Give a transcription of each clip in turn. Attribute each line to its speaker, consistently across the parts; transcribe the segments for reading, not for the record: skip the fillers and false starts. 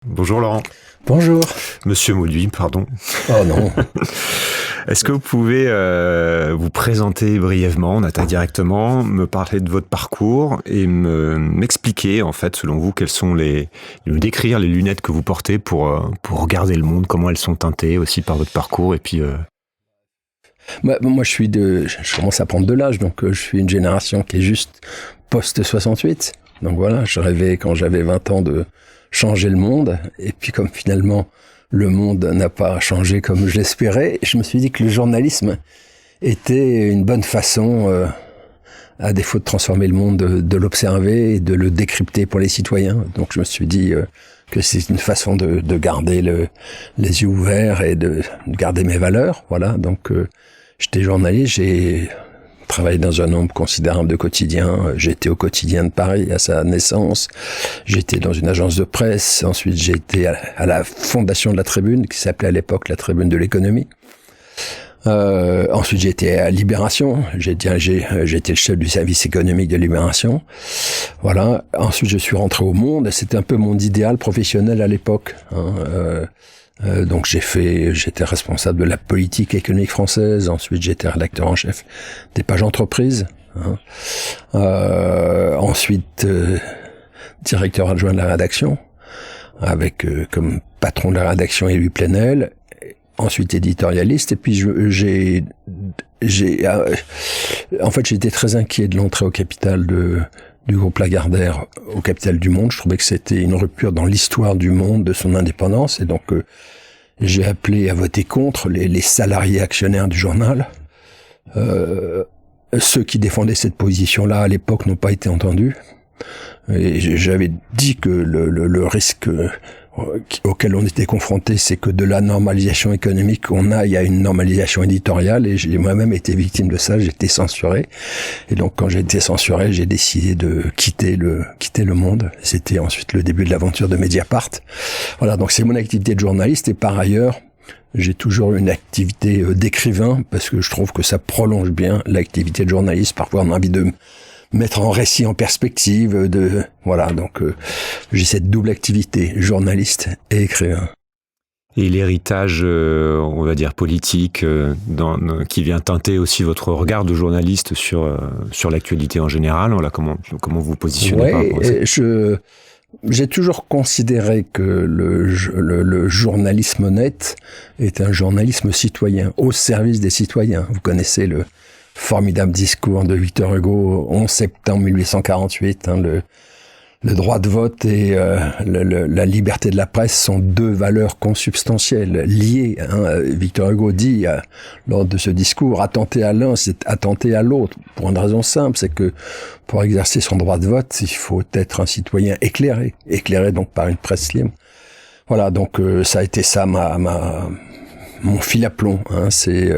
Speaker 1: Bonjour Laurent.
Speaker 2: Bonjour.
Speaker 1: Monsieur Mauduit, pardon.
Speaker 2: Oh non.
Speaker 1: Est-ce que vous pouvez vous présenter brièvement, on attaque directement, me parler de votre parcours et m'expliquer en fait, selon vous, me décrire les lunettes que vous portez pour regarder le monde, comment elles sont teintées aussi par votre parcours et puis.
Speaker 2: Moi, je commence à prendre de l'âge, donc je suis une génération qui est juste post-68. Donc voilà, je rêvais quand j'avais 20 ans de changer le monde, et puis comme finalement le monde n'a pas changé comme je l'espérais, je me suis dit que le journalisme était une bonne façon, à défaut de transformer le monde, de l'observer et de le décrypter pour les citoyens. Donc je me suis dit que c'est une façon de garder les yeux ouverts et de garder mes valeurs. Voilà, donc j'étais journaliste, j'ai travaillé dans un nombre considérable de quotidiens. J'étais au Quotidien de Paris à sa naissance. J'étais dans une agence de presse. Ensuite, j'ai été à la fondation de la Tribune, qui s'appelait à l'époque la Tribune de l'économie. Ensuite, j'ai été à Libération. J'ai été le chef du service économique de Libération. Voilà. Ensuite, je suis rentré au Monde. C'était un peu mon idéal professionnel à l'époque. Donc j'étais responsable de la politique économique française. Ensuite, j'étais rédacteur en chef des pages entreprises. Ensuite, directeur adjoint de la rédaction, avec comme patron de la rédaction Élie Plenel. Ensuite, éditorialiste. Et puis en fait, j'étais très inquiet de l'entrée au capital du groupe Lagardère au capital du Monde. Je trouvais que c'était une rupture dans l'histoire du Monde, de son indépendance, et donc j'ai appelé à voter contre les salariés actionnaires du journal. Ceux qui défendaient cette position-là à l'époque n'ont pas été entendus, et j'avais dit que le risque auquel on était confronté, c'est que de la normalisation économique, on aille à une normalisation éditoriale, et j'ai moi-même été victime de ça. J'étais censuré, et donc quand j'ai été censuré, j'ai décidé de quitter le Monde. C'était ensuite le début de l'aventure de Mediapart. Voilà, donc c'est mon activité de journaliste, et par ailleurs, j'ai toujours une activité d'écrivain, parce que je trouve que ça prolonge bien l'activité de journaliste. Parfois, on a envie de mettre en récit en perspective, voilà, donc j'ai cette double activité, journaliste et écrivain.
Speaker 1: Et l'héritage, on va dire politique, qui vient teinter aussi votre regard de journaliste sur l'actualité en général. Voilà, comment vous positionnez par rapport à ça?
Speaker 2: J'ai toujours considéré que le journalisme honnête est un journalisme citoyen, au service des citoyens. Vous connaissez le formidable discours de Victor Hugo, 11 septembre 1848, le droit de vote et la liberté de la presse sont deux valeurs consubstantielles, liées. Victor Hugo dit, lors de ce discours, attenter à l'un, c'est attenter à l'autre. Pour une raison simple, c'est que pour exercer son droit de vote, il faut être un citoyen éclairé donc par une presse libre. Voilà, donc ça a été ça mon fil à plomb, c'est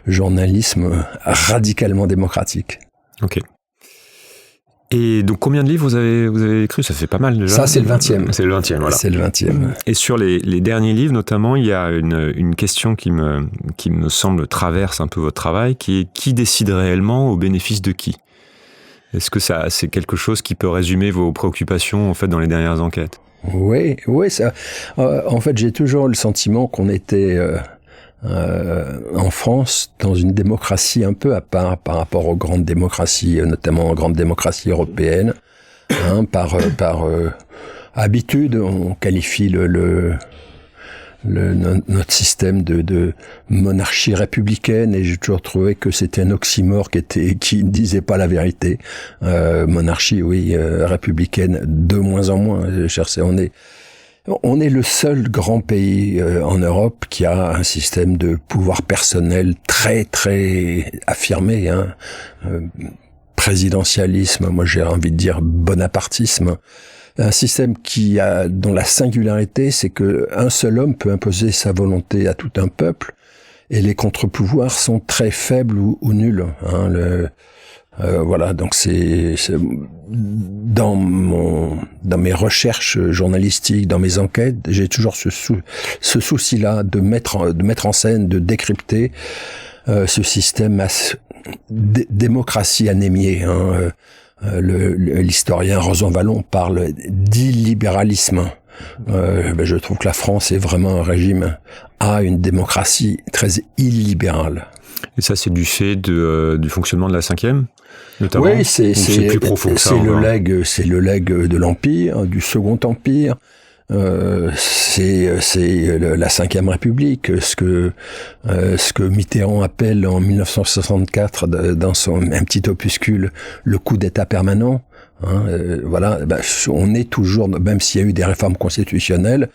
Speaker 2: journalisme radicalement démocratique.
Speaker 1: Ok. Et donc, combien de livres vous avez écrit? Ça fait pas mal déjà.
Speaker 2: Ça, c'est le 20e.
Speaker 1: C'est le 20e, voilà.
Speaker 2: C'est le 20e.
Speaker 1: Et sur les derniers livres, notamment, il y a une question qui me semble traverse un peu votre travail, qui est: qui décide réellement au bénéfice de qui? Est-ce que c'est quelque chose qui peut résumer vos préoccupations, en fait, dans les dernières enquêtes?
Speaker 2: Oui, ça. En fait, j'ai toujours le sentiment qu'on était en France dans une démocratie un peu à part par rapport aux grandes démocraties, notamment aux grandes démocraties européennes. Par habitude, on qualifie notre système de monarchie républicaine, et j'ai toujours trouvé que c'était un oxymore qui ne disait pas la vérité. Monarchie, oui, républicaine, de moins en moins. On est le seul grand pays en Europe qui a un système de pouvoir personnel très très affirmé, présidentialisme, moi j'ai envie de dire bonapartisme. Un système dont la singularité, c'est que un seul homme peut imposer sa volonté à tout un peuple, et les contre-pouvoirs sont très faibles ou nuls. Voilà, donc c'est dans mes recherches journalistiques, dans mes enquêtes, j'ai toujours ce souci-là de mettre en scène, de décrypter ce système démocratie anémiée. L'historien Rosan Vallon parle d'illibéralisme. je trouve que la France est vraiment un régime une démocratie très illibérale.
Speaker 1: Et ça, c'est du fait du fonctionnement de la Cinquième, notamment.
Speaker 2: Oui, c'est
Speaker 1: plus profond que ça.
Speaker 2: C'est le legs de l'Empire, du Second Empire. C'est la Cinquième République, ce que Mitterrand appelle en 1964 dans un petit opuscule le coup d'État permanent. On est toujours, même s'il y a eu des réformes constitutionnelles,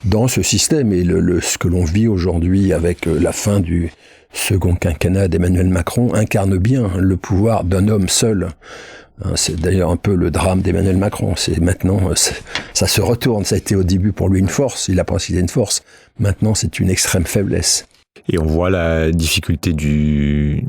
Speaker 2: dans ce système. Et ce que l'on vit aujourd'hui avec la fin du second quinquennat d'Emmanuel Macron incarne bien le pouvoir d'un homme seul. C'est d'ailleurs un peu le drame d'Emmanuel Macron. C'est maintenant, ça se retourne. Ça a été au début pour lui une force. Il a pensé qu'il était une force. Maintenant, c'est une extrême faiblesse.
Speaker 1: Et on voit la difficulté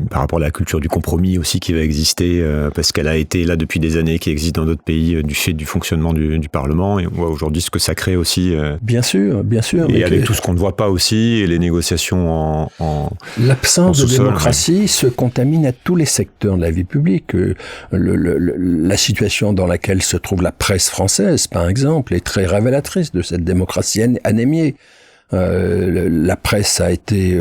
Speaker 1: par rapport à la culture du compromis aussi qui va exister, parce qu'elle a été là depuis des années, qui existe dans d'autres pays du fait du fonctionnement du Parlement. Et on voit aujourd'hui ce que ça crée aussi.
Speaker 2: Bien sûr.
Speaker 1: Et avec tout ce qu'on ne voit pas aussi, et les négociations en
Speaker 2: l'absence de démocratie
Speaker 1: ouais.
Speaker 2: se contamine à tous les secteurs de la vie publique. La situation dans laquelle se trouve la presse française, par exemple, est très révélatrice de cette démocratie anémiée. La presse a été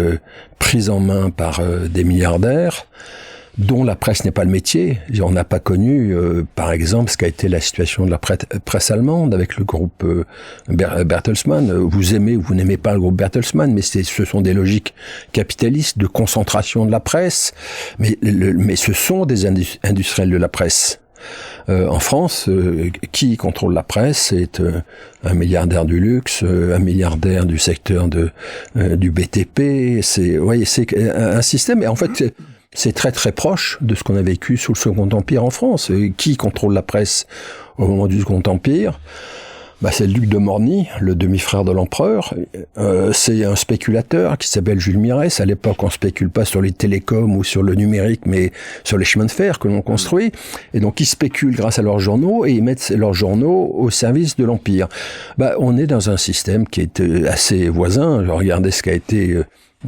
Speaker 2: prise en main par des milliardaires dont la presse n'est pas le métier. On n'a pas connu, par exemple, ce qu'a été la situation de la presse allemande avec le groupe Bertelsmann. Vous aimez ou vous n'aimez pas le groupe Bertelsmann, mais ce sont des logiques capitalistes de concentration de la presse. Mais ce sont des industriels de la presse. En France, qui contrôle la presse? C'est un milliardaire du luxe, un milliardaire du secteur du BTP. C'est un système. Et en fait, c'est très très proche de ce qu'on a vécu sous le Second Empire en France. Qui contrôle la presse au moment du Second Empire? C'est le duc de Morny, le demi-frère de l'empereur. C'est un spéculateur qui s'appelle Jules Mirès. À l'époque, on spécule pas sur les télécoms ou sur le numérique, mais sur les chemins de fer que l'on construit. Et donc, ils spéculent grâce à leurs journaux et ils mettent leurs journaux au service de l'Empire. On est dans un système qui est assez voisin. Regardez ce qu'a été...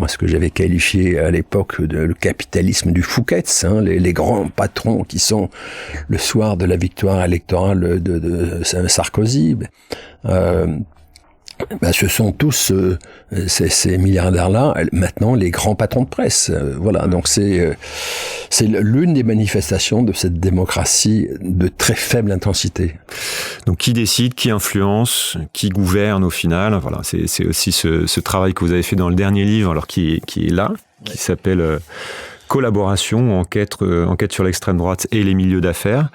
Speaker 2: ce que j'avais qualifié à l'époque le capitalisme du Fouquet's, les grands patrons qui sont le soir de la victoire électorale de Sarkozy. Ce sont tous ces milliardaires-là, maintenant les grands patrons de presse. Donc c'est l'une des manifestations de cette démocratie de très faible intensité.
Speaker 1: Donc qui décide, qui influence, qui gouverne au final. Voilà, c'est aussi ce travail que vous avez fait dans le dernier livre, alors qui est là, qui s'appelle Collaboration, enquête sur l'extrême droite et les milieux d'affaires.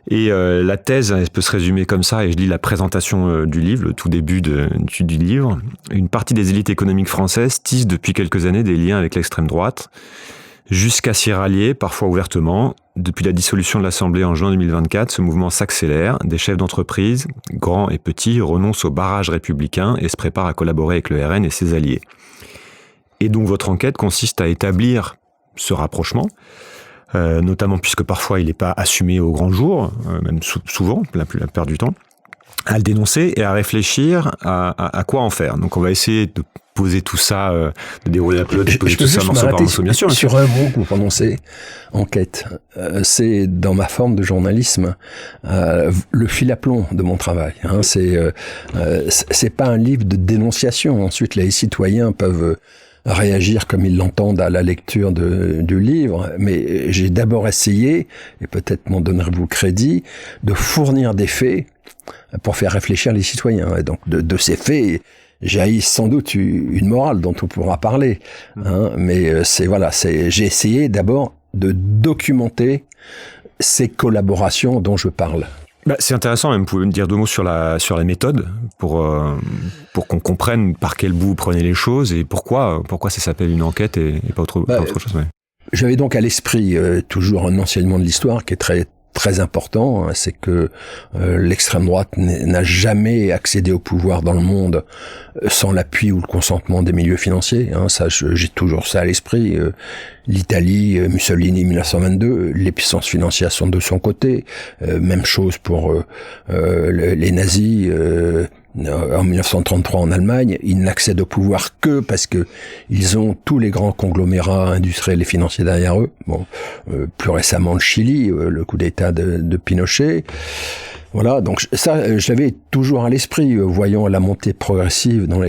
Speaker 1: Et la thèse, elle peut se résumer comme ça, et je lis la présentation du livre, le tout début du livre. Une partie des élites économiques françaises tissent depuis quelques années des liens avec l'extrême droite, jusqu'à s'y rallier, parfois ouvertement. Depuis la dissolution de l'Assemblée en juin 2024, ce mouvement s'accélère. Des chefs d'entreprise, grands et petits, renoncent au barrage républicain et se préparent à collaborer avec le RN et ses alliés. Et donc votre enquête consiste à établir ce rapprochement, notamment puisque parfois il n'est pas assumé au grand jour, même souvent, la plupart du temps, à le dénoncer et à réfléchir à quoi en faire. Donc on va essayer de poser tout ça, de dérouler la pelote, de poser tout ça morceau par morceau, bien sûr.
Speaker 2: Sur un mot que vous prononcez, enquête, c'est dans ma forme de journalisme le fil à plomb de mon travail. C'est pas un livre de dénonciation. Ensuite, les citoyens peuvent réagir comme ils l'entendent à la lecture du livre, mais j'ai d'abord essayé, et peut-être m'en donnerez-vous crédit, de fournir des faits pour faire réfléchir les citoyens. Et donc de ces faits jaillit sans doute une morale dont on pourra parler. Mais j'ai essayé d'abord de documenter ces collaborations dont je parle.
Speaker 1: C'est intéressant, même. Vous pouvez me dire 2 mots sur la méthode pour qu'on comprenne par quel bout vous prenez les choses et pourquoi ça s'appelle une enquête et pas autre chose. Ouais.
Speaker 2: J'avais donc à l'esprit toujours un enseignement de l'histoire qui est très très important, c'est que l'extrême droite n'a jamais accédé au pouvoir dans le monde sans l'appui ou le consentement des milieux financiers. J'ai toujours ça à l'esprit. L'Italie, Mussolini 1922, les puissances financières sont de son côté. Même chose pour les nazis. En 1933 en Allemagne, ils n'accèdent au pouvoir que parce que ils ont tous les grands conglomérats industriels et financiers derrière eux. Plus récemment le Chili, le coup d'État de Pinochet. Voilà, donc ça, je l'avais toujours à l'esprit, voyant la montée progressive dans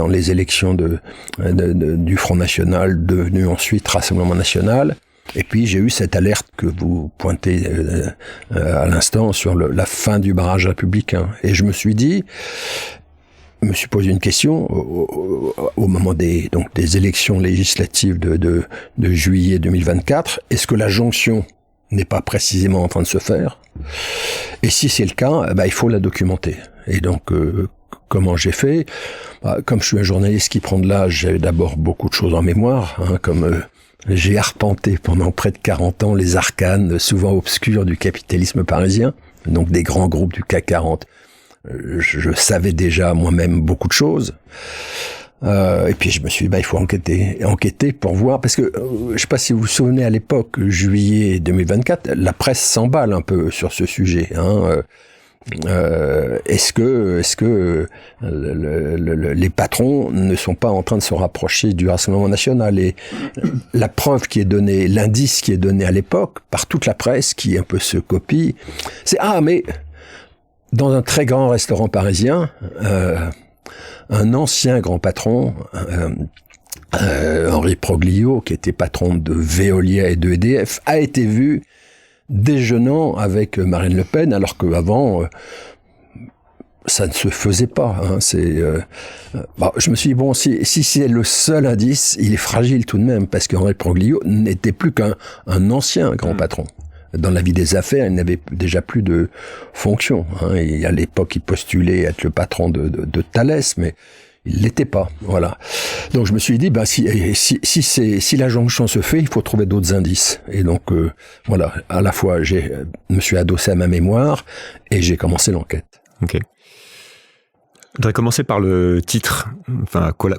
Speaker 2: les élections du Front National, devenu ensuite Rassemblement National. Et puis j'ai eu cette alerte que vous pointez à l'instant sur la fin du barrage républicain. Et je me suis posé une question au moment des élections législatives de juillet 2024. Est-ce que la jonction n'est pas précisément en train de se faire? Et si c'est le cas, il faut la documenter. Et donc, comment j'ai fait? Comme je suis un journaliste qui prend de l'âge, j'ai d'abord beaucoup de choses en mémoire, comme j'ai arpenté pendant près de 40 ans les arcanes souvent obscures du capitalisme parisien, donc des grands groupes du CAC 40. Je savais déjà moi-même beaucoup de choses. Et puis je me suis dit, il faut enquêter pour voir, parce que je sais pas si vous vous souvenez, à l'époque, juillet 2024, la presse s'emballe un peu sur ce sujet. Est-ce que les patrons ne sont pas en train de se rapprocher du Rassemblement National? Et la preuve qui est donnée, l'indice qui est donné à l'époque par toute la presse qui un peu se copie, c'est mais dans un très grand restaurant parisien, un ancien grand patron, Henri Proglio, qui était patron de Veolia et de EDF, a été vu déjeunant avec Marine Le Pen, alors qu'avant, ça ne se faisait pas. Je me suis dit, si c'est le seul indice, il est fragile tout de même, parce qu'Henri Proglio n'était plus qu'un ancien grand patron. Dans la vie des affaires, il n'avait déjà plus de fonction. Et à l'époque, il postulait être le patron de Thales, mais il l'était pas. Voilà. Donc je me suis dit, si la jonction se fait, il faut trouver d'autres indices. Et donc voilà, à la fois me suis adossé à ma mémoire et j'ai commencé l'enquête.
Speaker 1: Ok. Je voudrais commencer par le titre,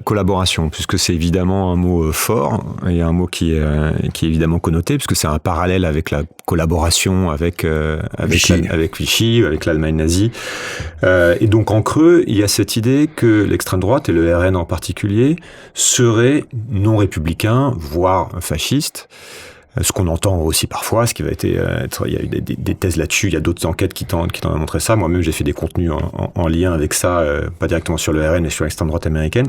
Speaker 1: collaboration, puisque c'est évidemment un mot fort et un mot qui est évidemment connoté, puisque c'est un parallèle avec la collaboration avec Vichy, avec l'Allemagne nazie. Et donc en creux, il y a cette idée que l'extrême droite, et le RN en particulier, seraient non républicains, voire fascistes. Ce qu'on entend aussi parfois, ce qui va il y a eu des thèses là-dessus, il y a d'autres enquêtes qui t'en ont montré ça. Moi-même, j'ai fait des contenus en lien avec ça, pas directement sur le RN, mais sur l'extrême droite américaine.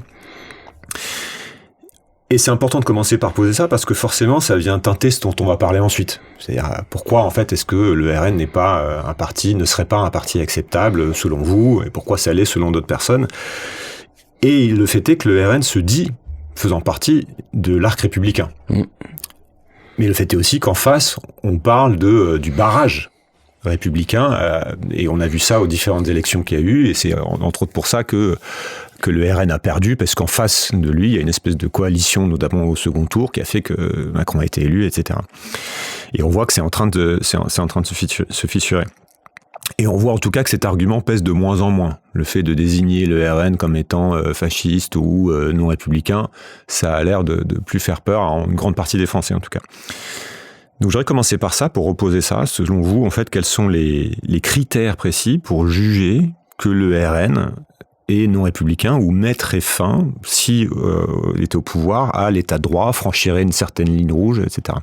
Speaker 1: Et c'est important de commencer par poser ça, parce que forcément, ça vient teinter ce dont on va parler ensuite. C'est-à-dire, pourquoi, en fait, est-ce que le RN ne serait pas un parti acceptable, selon vous, et pourquoi ça l'est selon d'autres personnes? Et le fait est que le RN se dit faisant partie de l'arc républicain. Mais le fait est aussi qu'en face, on parle du barrage républicain, et on a vu ça aux différentes élections qu'il y a eu, et c'est entre autres pour ça que le RN a perdu, parce qu'en face de lui, il y a une espèce de coalition, notamment au second tour, qui a fait que Macron a été élu, etc. Et on voit que c'est en train de se fissurer. Et on voit en tout cas que cet argument pèse de moins en moins. Le fait de désigner le RN comme étant fasciste ou non républicain, ça a l'air de plus faire peur à une grande partie des Français en tout cas. Donc j'aurais commencé par ça, pour reposer ça. Selon vous, en fait, quels sont les critères précis pour juger que le RN est non républicain ou mettrait fin, si il était au pouvoir, à l'état de droit, franchirait une certaine ligne rouge, etc.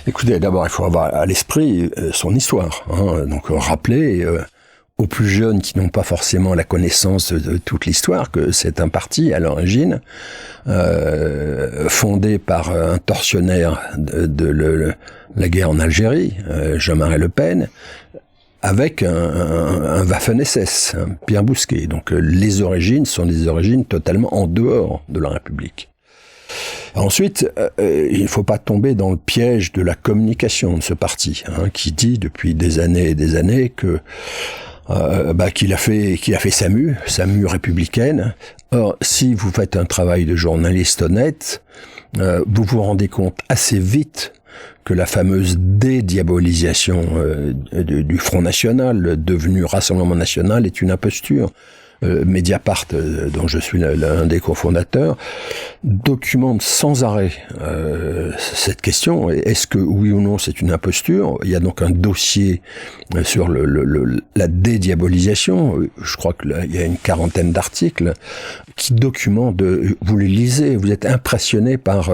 Speaker 2: Écoutez, d'abord, il faut avoir à l'esprit son histoire. Donc, rappeler aux plus jeunes qui n'ont pas forcément la connaissance de toute l'histoire que c'est un parti, à l'origine, fondé par un tortionnaire de la guerre en Algérie, Jean-Marie Le Pen, avec un Waffen-SS, Pierre Bousquet. Donc, les origines sont des origines totalement en dehors de la République. Ensuite, il ne faut pas tomber dans le piège de la communication de ce parti, qui dit depuis des années et des années que qu'il a fait sa mue républicaine. Or, si vous faites un travail de journaliste honnête, vous vous rendez compte assez vite que la fameuse dédiabolisation du Front National, devenu Rassemblement National, est une imposture. Mediapart, dont je suis l'un des cofondateurs, documente sans arrêt cette question. Est-ce que oui ou non c'est une imposture? Il y a donc un dossier sur la dédiabolisation. Je crois qu'il y a une 40aine d'articles qui documentent. Vous les lisez, vous êtes impressionné par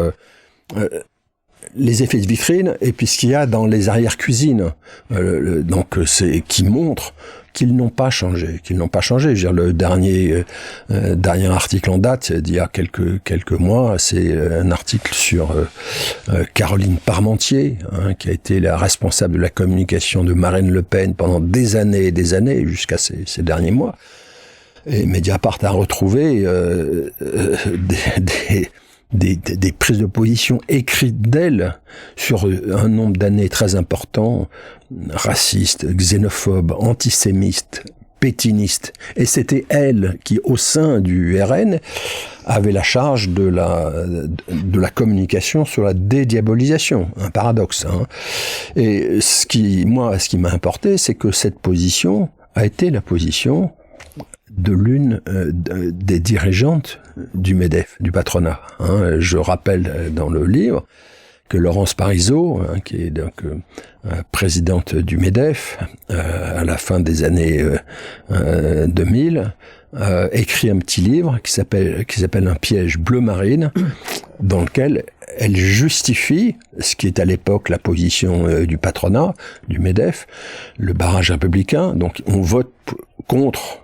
Speaker 2: les effets de vitrine et puis ce qu'il y a dans les arrière-cuisines. Donc c'est qui montre qu'ils n'ont pas changé, Je veux dire, le dernier article en date d'il y a quelques mois, c'est un article sur Caroline Parmentier, qui a été la responsable de la communication de Marine Le Pen pendant des années et des années, jusqu'à ces derniers mois. Et Mediapart a retrouvé des prises de position écrites d'elle sur un nombre d'années très important, raciste, xénophobe, antisémite, pétiniste. Et c'était elle qui, au sein du RN, avait la charge de la communication sur la dédiabolisation. Un paradoxe, hein. Et ce qui m'a importé, c'est que cette position a été la position de l'une des dirigeantes du MEDEF, du patronat. Je rappelle dans le livre que Laurence Parisot, qui est donc présidente du MEDEF à la fin des années 2000, écrit un petit livre qui s'appelle Un piège bleu marine, dans lequel elle justifie ce qui est à l'époque la position du patronat, du MEDEF, le barrage républicain. Donc on vote contre.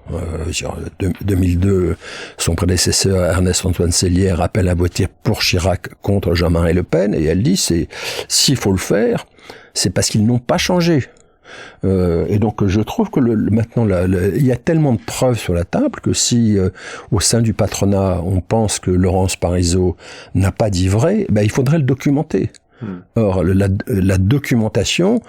Speaker 2: 2002, son prédécesseur Ernest-Antoine Seillière appelle à voter pour Chirac contre Jean-Marie Le Pen, et elle dit s'il faut le faire, c'est parce qu'ils n'ont pas changé. Et donc je trouve que maintenant il y a tellement de preuves sur la table que si au sein du patronat on pense que Laurence Parisot n'a pas dit vrai, il faudrait le documenter. Or la documentation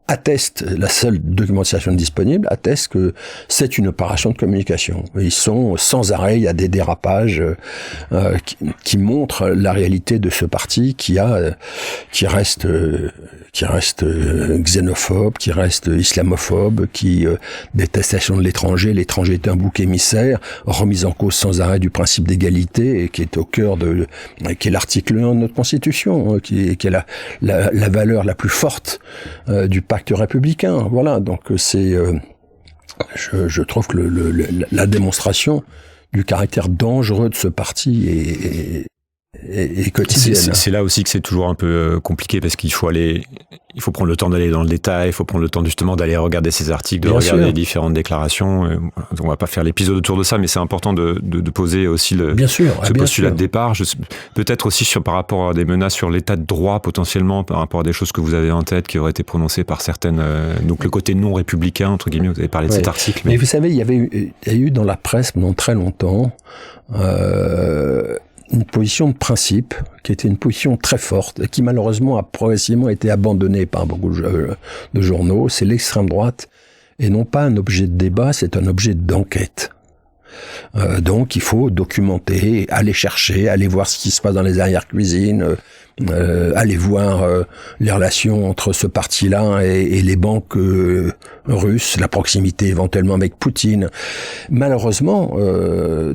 Speaker 2: atteste, la seule documentation disponible atteste que c'est une opération de communication. Ils sont sans arrêt, il y a des dérapages qui montrent la réalité de ce parti qui reste xénophobe, qui reste islamophobe, qui détestation de l'étranger est un bouc émissaire, remise en cause sans arrêt du principe d'égalité, et qui est au cœur qui est l'article 1 de notre Constitution, qui est la valeur la plus forte du pacte républicain. Voilà, donc je trouve que la démonstration du caractère dangereux de ce parti est quotidienne.
Speaker 1: C'est là aussi que c'est toujours un peu compliqué, parce qu'il faut prendre le temps d'aller dans le détail, il faut prendre le temps justement d'aller regarder ces articles, regarder les différentes déclarations. On va pas faire l'épisode autour de ça, mais c'est important de poser aussi ce postulat de départ. Peut-être aussi par rapport à des menaces sur l'état de droit potentiellement, par rapport à des choses que vous avez en tête qui auraient été prononcées par certaines. Donc le côté non républicain, entre guillemets, vous avez parlé de cet article.
Speaker 2: Mais vous savez, il y a eu dans la presse pendant très longtemps une position de principe qui était une position très forte et qui malheureusement a progressivement été abandonnée par beaucoup de journaux. C'est l'extrême droite, et non pas un objet de débat, c'est un objet d'enquête. Donc il faut documenter, aller chercher, aller voir ce qui se passe dans les arrière-cuisines, aller voir les relations entre ce parti-là et les banques russes, la proximité éventuellement avec Poutine. Malheureusement,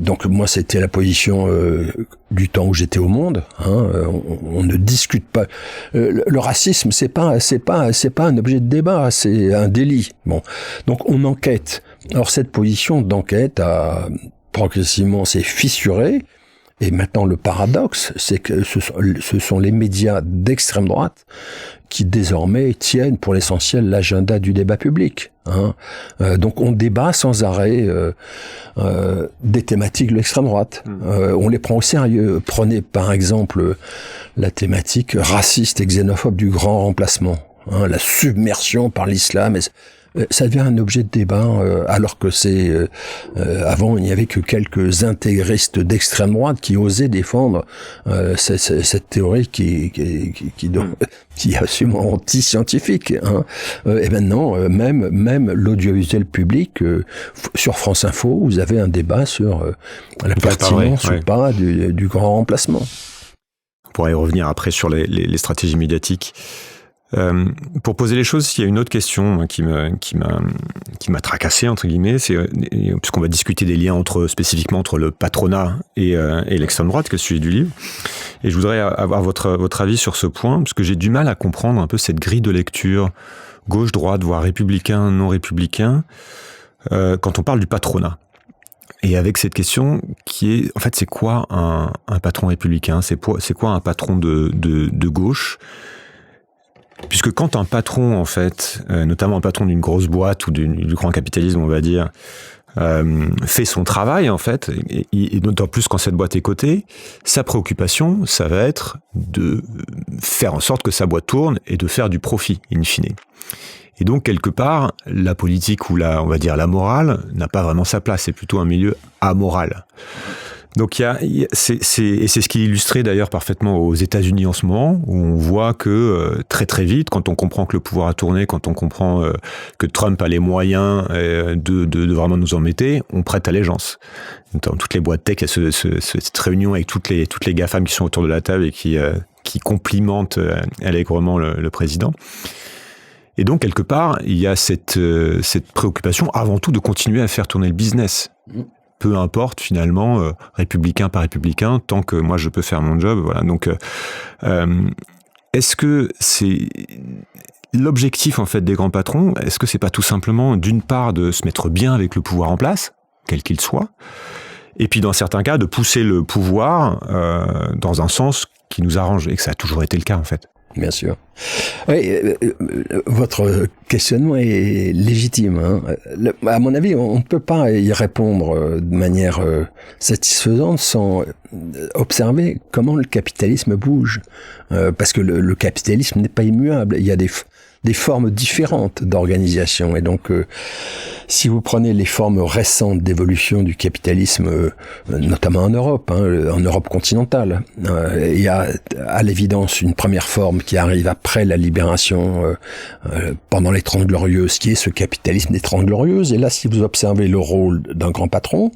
Speaker 2: donc moi c'était la position du temps où j'étais au Monde. On ne discute pas. Le racisme, c'est pas un objet de débat, c'est un délit. Bon, donc on enquête. Or cette position d'enquête a progressivement s'est fissurée. Et maintenant, le paradoxe, c'est que ce sont les médias d'extrême droite qui désormais tiennent pour l'essentiel l'agenda du débat public. Donc on débat sans arrêt des thématiques de l'extrême droite. On les prend au sérieux. Prenez par exemple la thématique raciste et xénophobe du grand remplacement, la submersion par l'islam. Ça devient un objet de débat, alors que avant il n'y avait que quelques intégristes d'extrême droite qui osaient défendre cette théorie qui est absolument anti-scientifique. Et maintenant, même l'audiovisuel public, sur France Info, vous avez un débat sur la pertinence ou pas du grand remplacement.
Speaker 1: On pourra y revenir après sur les stratégies médiatiques. Pour poser les choses, il y a une autre question qui m'a tracassé entre guillemets, c'est puisqu'on va discuter des liens spécifiquement entre le patronat et l'extrême droite, que est le sujet du livre. Et je voudrais avoir votre avis sur ce point, parce que j'ai du mal à comprendre un peu cette grille de lecture gauche-droite, voire républicain, non républicain, quand on parle du patronat. Et avec cette question qui est, en fait, c'est quoi un patron républicain? C'est quoi un patron de gauche? Puisque quand un patron, en fait, notamment un patron d'une grosse boîte ou du grand capitalisme, on va dire, fait son travail, en fait, et d'autant plus quand cette boîte est cotée, sa préoccupation, ça va être de faire en sorte que sa boîte tourne et de faire du profit, in fine. Et donc, quelque part, la politique ou on va dire la morale n'a pas vraiment sa place. C'est plutôt un milieu amoral. Donc, c'est ce qui est illustré d'ailleurs parfaitement aux États-Unis en ce moment, où on voit que très très vite, quand on comprend que le pouvoir a tourné, quand on comprend que Trump a les moyens de vraiment nous embêter, on prête allégeance. Dans toutes les boîtes tech, il y a cette réunion avec toutes les GAFAM qui sont autour de la table et qui complimentent allègrement le président. Et donc, quelque part, il y a cette préoccupation avant tout de continuer à faire tourner le business. Peu importe, finalement, républicain par républicain, tant que moi, je peux faire mon job. Voilà. Donc, est-ce que c'est l'objectif, en fait, des grands patrons? Est-ce que c'est pas tout simplement, d'une part, de se mettre bien avec le pouvoir en place, quel qu'il soit, et puis, dans certains cas, de pousser le pouvoir dans un sens qui nous arrange, et que ça a toujours été le cas, en fait?
Speaker 2: Bien sûr. Oui, votre questionnement est légitime. Hein. À mon avis, on ne peut pas y répondre de manière satisfaisante sans observer comment le capitalisme bouge. Parce que le capitalisme n'est pas immuable. Il y a des formes différentes d'organisation. Et donc, si vous prenez les formes récentes d'évolution du capitalisme, notamment en Europe, en Europe continentale, il y a à l'évidence une première forme qui arrive après la libération, pendant les Trente Glorieuses, qui est ce capitalisme des Trente Glorieuses. Et là, si vous observez le rôle d'un grand patron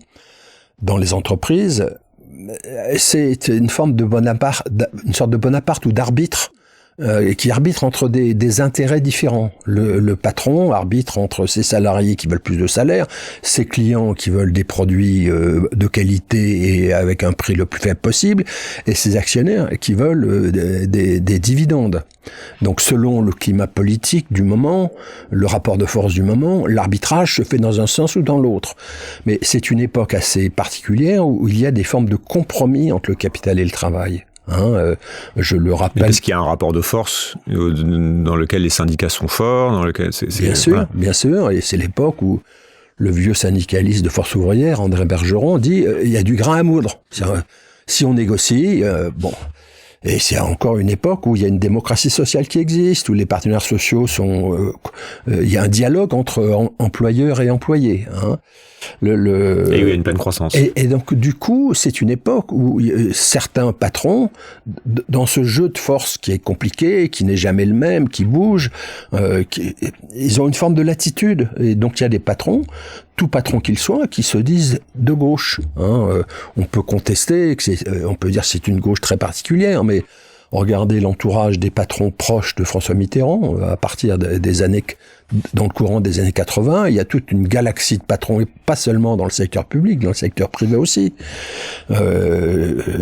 Speaker 2: dans les entreprises, c'est une forme de Bonaparte, une sorte de Bonaparte ou d'arbitre, qui arbitre entre des intérêts différents. Le patron arbitre entre ses salariés qui veulent plus de salaire, ses clients qui veulent des produits de qualité et avec un prix le plus faible possible, et ses actionnaires qui veulent des dividendes. Donc selon le climat politique du moment, le rapport de force du moment, l'arbitrage se fait dans un sens ou dans l'autre. Mais c'est une époque assez particulière où il y a des formes de compromis entre le capital et le travail. Je le rappelle.
Speaker 1: Est-ce qu'il y a un rapport de force dans lequel les syndicats sont forts, dans lequel
Speaker 2: bien sûr, et c'est l'époque où le vieux syndicaliste de Force ouvrière, André Bergeron, dit il y a du grain à moudre. Si on négocie, et c'est encore une époque où il y a une démocratie sociale qui existe, où les partenaires sociaux sont, il y a un dialogue entre employeurs et employés.
Speaker 1: Et il y a une pleine croissance.
Speaker 2: Et donc, du coup, c'est une époque où certains patrons, dans ce jeu de force qui est compliqué, qui n'est jamais le même, qui bouge, ils ont une forme de latitude. Et donc, il y a des patrons, tout patron qu'ils soient, qui se disent de gauche. On peut contester, on peut dire que c'est une gauche très particulière, mais regardez l'entourage des patrons proches de François Mitterrand, à partir des années, dans le courant des années 80, il y a toute une galaxie de patrons, et pas seulement dans le secteur public, dans le secteur privé aussi.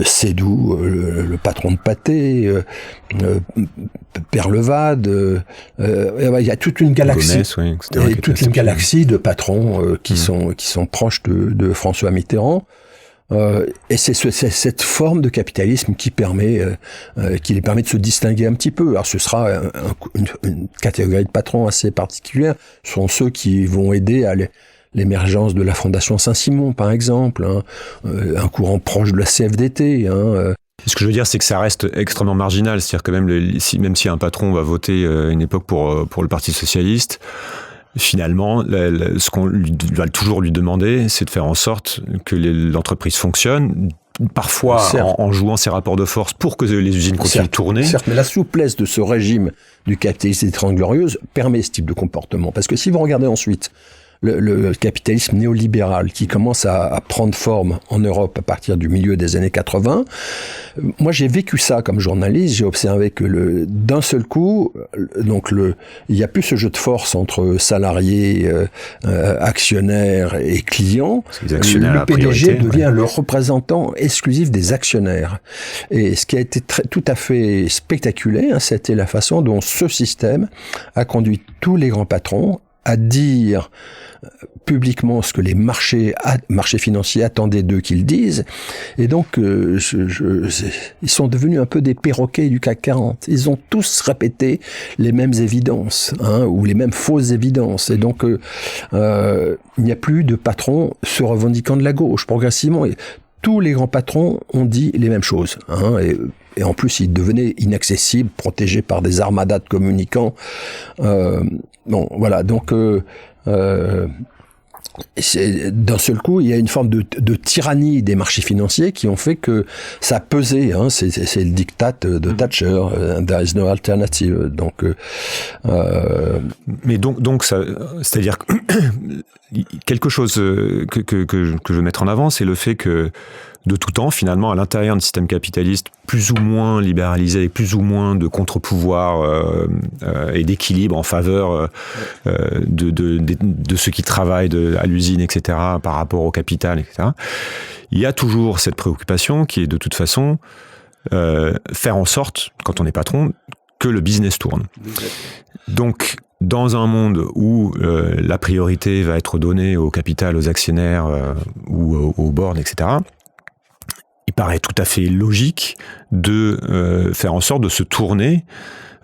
Speaker 2: Sédou, le patron de Pathé, Perlevade, il y a toute une galaxie, Gomez, toute une galaxie de patrons qui sont proches de François Mitterrand. Et c'est cette forme de capitalisme qui les permet de se distinguer un petit peu. Alors ce sera une catégorie de patrons assez particulière. Ce sont ceux qui vont aider à l'émergence de la Fondation Saint-Simon, par exemple, un courant proche de la CFDT.
Speaker 1: Ce que je veux dire, c'est que ça reste extrêmement marginal. C'est-à-dire que même si un patron va voter une époque pour le Parti socialiste, finalement, ce qu'on va toujours lui demander, c'est de faire en sorte que l'entreprise fonctionne, parfois en jouant ses rapports de force pour que les usines continuent de tourner.
Speaker 2: Certes, mais la souplesse de ce régime du capitalisme des Trente Glorieuses permet ce type de comportement. Parce que si vous regardez ensuite le capitalisme néolibéral qui commence à prendre forme en Europe à partir du milieu des années 80. Moi, j'ai vécu ça comme journaliste. J'ai observé que d'un seul coup, il y a plus ce jeu de force entre salariés, actionnaires et clients. Le PDG devient le représentant exclusif des actionnaires. Et ce qui a été tout à fait spectaculaire, c'était la façon dont ce système a conduit tous les grands patrons à dire publiquement ce que les marchés financiers attendaient d'eux qu'ils disent. Et donc, ils sont devenus un peu des perroquets du CAC 40. Ils ont tous répété les mêmes évidences, ou les mêmes fausses évidences. Et donc, il n'y a plus de patrons se revendiquant de la gauche, progressivement. Et tous les grands patrons ont dit les mêmes choses. Et en plus, ils devenaient inaccessibles, protégés par des armadas de communicants. Bon, voilà, donc... d'un seul coup, il y a une forme de tyrannie des marchés financiers qui ont fait que ça a pesé. C'est le diktat de Thatcher. There is no alternative. Donc,
Speaker 1: mais donc ça, c'est-à-dire que quelque chose que je veux mettre en avant, c'est le fait que de tout temps, finalement, à l'intérieur d'un système capitaliste plus ou moins libéralisé, avec plus ou moins de contre-pouvoir et d'équilibre en faveur de ceux qui travaillent à l'usine, etc., par rapport au capital, etc., il y a toujours cette préoccupation qui est de toute façon faire en sorte, quand on est patron, que le business tourne. Donc, dans un monde où la priorité va être donnée au capital, aux actionnaires ou au board, etc., il paraît tout à fait logique de faire en sorte de se tourner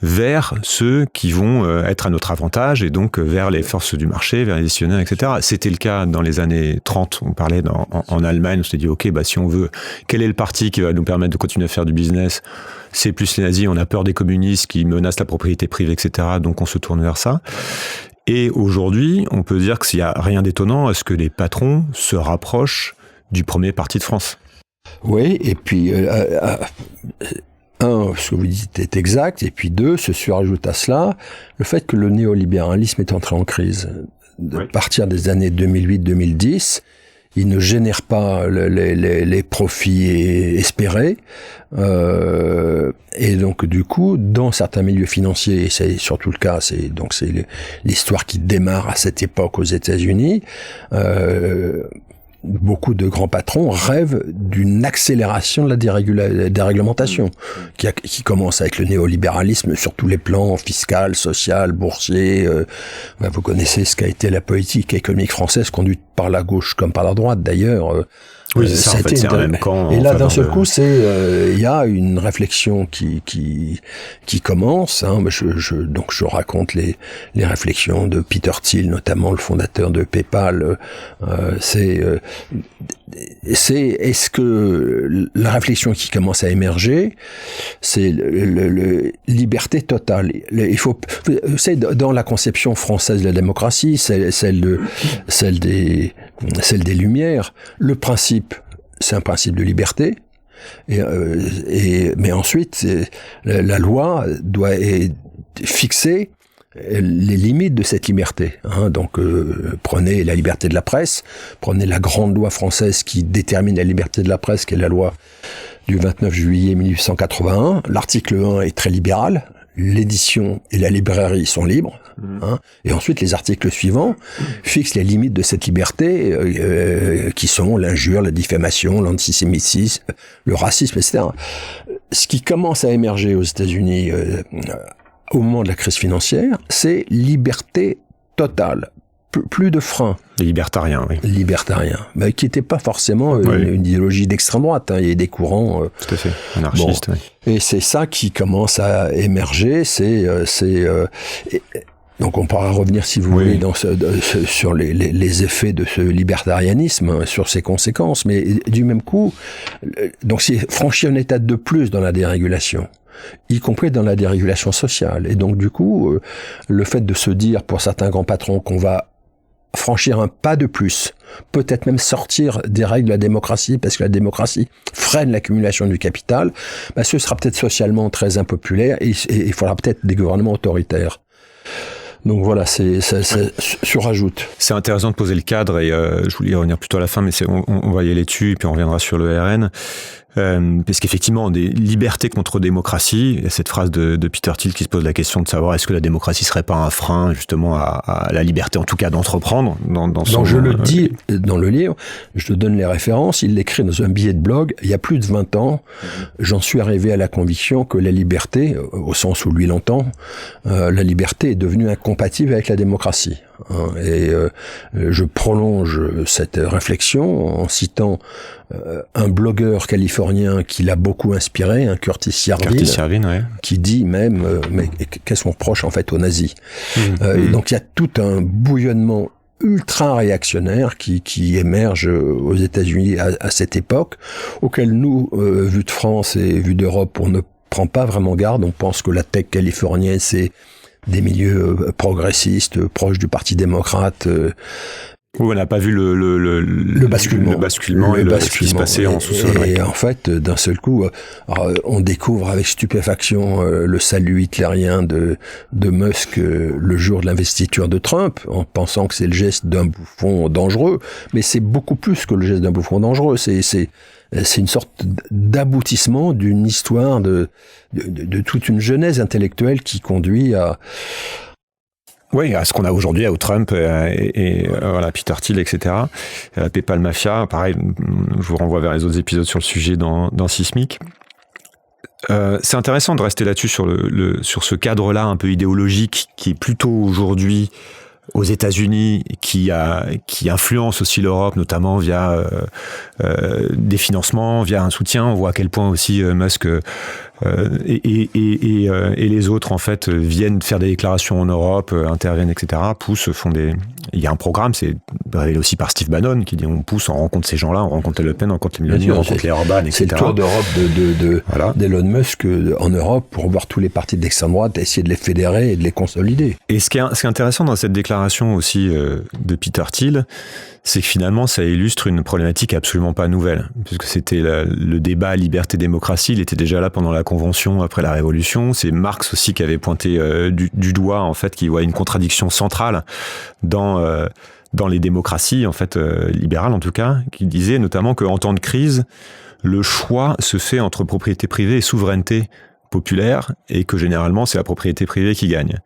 Speaker 1: vers ceux qui vont être à notre avantage et donc vers les forces du marché, vers les gestionnaires, etc. C'était le cas dans les années 30, on parlait en Allemagne, on s'est dit ok, si on veut, quel est le parti qui va nous permettre de continuer à faire du business? C'est plus les nazis, on a peur des communistes qui menacent la propriété privée, etc. Donc on se tourne vers ça. Et aujourd'hui, on peut dire qu'il n'y a rien d'étonnant à ce que les patrons se rapprochent du premier parti de France.
Speaker 2: Oui, et puis, ce que vous dites est exact, et puis deux, se surajoute à cela le fait que le néolibéralisme est entré en crise. À partir des années 2008-2010, il ne génère pas les profits espérés, et donc du coup, dans certains milieux financiers, et c'est surtout le cas, c'est l'histoire qui démarre à cette époque aux États-Unis, beaucoup de grands patrons rêvent d'une accélération de la déréglementation qui commence avec le néolibéralisme sur tous les plans, fiscal, social, boursier. Vous connaissez ce qu'a été la politique économique française conduite par la gauche comme par la droite d'ailleurs.
Speaker 1: Oui, c'est ça, en fait, c'est un même camp.
Speaker 2: Et là, d'un seul coup, il y a une réflexion qui commence. Donc, je raconte les réflexions de Peter Thiel, notamment le fondateur de PayPal. Est-ce que la réflexion qui commence à émerger, c'est liberté totale. C'est dans la conception française de la démocratie, celle des Lumières. Le principe, c'est un principe de liberté. Mais ensuite, la loi doit fixer les limites de cette liberté. Donc, prenez la liberté de la presse, prenez la grande loi française qui détermine la liberté de la presse, qui est la loi du 29 juillet 1881. L'article 1 est très libéral. L'édition et la librairie sont libres. Et ensuite, les articles suivants fixent les limites de cette liberté, qui sont l'injure, la diffamation, l'antisémitisme, le racisme, etc. Ce qui commence à émerger aux États-Unis au moment de la crise financière, c'est liberté totale. Plus de frein.
Speaker 1: Les libertariens, oui.
Speaker 2: Libertariens, mais qui n'était pas forcément une idéologie d'extrême droite. Il y a des courants...
Speaker 1: Tout à fait, anarchistes.
Speaker 2: Et c'est ça qui commence à émerger. Donc on pourra revenir, si vous voulez, sur les effets de ce libertarianisme, sur ses conséquences. Mais du même coup, donc c'est franchir une étape de plus dans la dérégulation, y compris dans la dérégulation sociale. Et donc du coup, le fait de se dire pour certains grands patrons qu'on va franchir un pas de plus, peut-être même sortir des règles de la démocratie, parce que la démocratie freine l'accumulation du capital, ce sera peut-être socialement très impopulaire et il faudra peut-être des gouvernements autoritaires. Donc voilà, ça surajoute.
Speaker 1: C'est intéressant de poser le cadre et je voulais y revenir plutôt à la fin, mais on va y aller dessus et puis on reviendra sur le RN. Parce qu'effectivement, des libertés contre démocratie, il y a cette phrase de Peter Thiel qui se pose la question de savoir est-ce que la démocratie serait pas un frein justement à la liberté, en tout cas d'entreprendre.
Speaker 2: Je le dis dans le livre, je te donne les références, il l'écrit dans un billet de blog, il y a plus de 20 ans, j'en suis arrivé à la conviction que la liberté, au sens où lui l'entend, la liberté est devenue incompatible avec la démocratie. hein. Et je prolonge cette réflexion en citant un blogueur californien qui l'a beaucoup inspiré, Curtis Yarvin,
Speaker 1: ouais.
Speaker 2: qui dit même mais qu'est-ce qu'on reproche en fait aux nazis. Et donc il y a tout un bouillonnement ultra réactionnaire qui émerge aux États-Unis à cette époque, auquel nous, vu de France et vu d'Europe, on ne prend pas vraiment garde. On pense que la tech californienne, c'est des milieux progressistes, proches du Parti démocrate.
Speaker 1: Où on n'a pas vu le basculement et ce qui se passait en sous-sol.
Speaker 2: Et en fait, d'un seul coup, on découvre avec stupéfaction le salut hitlérien de Musk le jour de l'investiture de Trump, en pensant que c'est le geste d'un bouffon dangereux. Mais c'est beaucoup plus que le geste d'un bouffon dangereux. C'est une sorte d'aboutissement d'une histoire de toute une genèse intellectuelle qui conduit à...
Speaker 1: Oui, à ce qu'on a aujourd'hui, à Trump et voilà, Peter Thiel, etc. La PayPal Mafia, pareil, je vous renvoie vers les autres épisodes sur le sujet dans Sismic. C'est intéressant de rester là-dessus sur ce cadre-là un peu idéologique qui est plutôt aujourd'hui aux États-Unis, qui influence aussi l'Europe, notamment via des financements, via un soutien. On voit à quel point aussi Musk et les autres en fait viennent faire des déclarations en Europe, interviennent, etc. Poussent, font des. Il y a un programme, c'est révélé aussi par Steve Bannon qui dit on pousse, on rencontre ces gens-là, on rencontre Le Pen, on rencontre les millionnaires, on rencontre les Orban, etc.
Speaker 2: C'est le tour d'Europe d'Elon Musk en Europe pour voir tous les partis d'extrême droite, essayer de les fédérer et de les consolider.
Speaker 1: Et ce qui est intéressant dans cette déclaration aussi de Peter Thiel, c'est que finalement ça illustre une problématique absolument pas nouvelle, puisque c'était le débat liberté-démocratie, il était déjà là pendant la Convention après la Révolution. C'est Marx aussi qui avait pointé du doigt en fait, qui voit une contradiction centrale dans les démocraties en fait libérales en tout cas, qui disait notamment qu'en temps de crise, le choix se fait entre propriété privée et souveraineté populaire, et que généralement c'est la propriété privée qui gagne.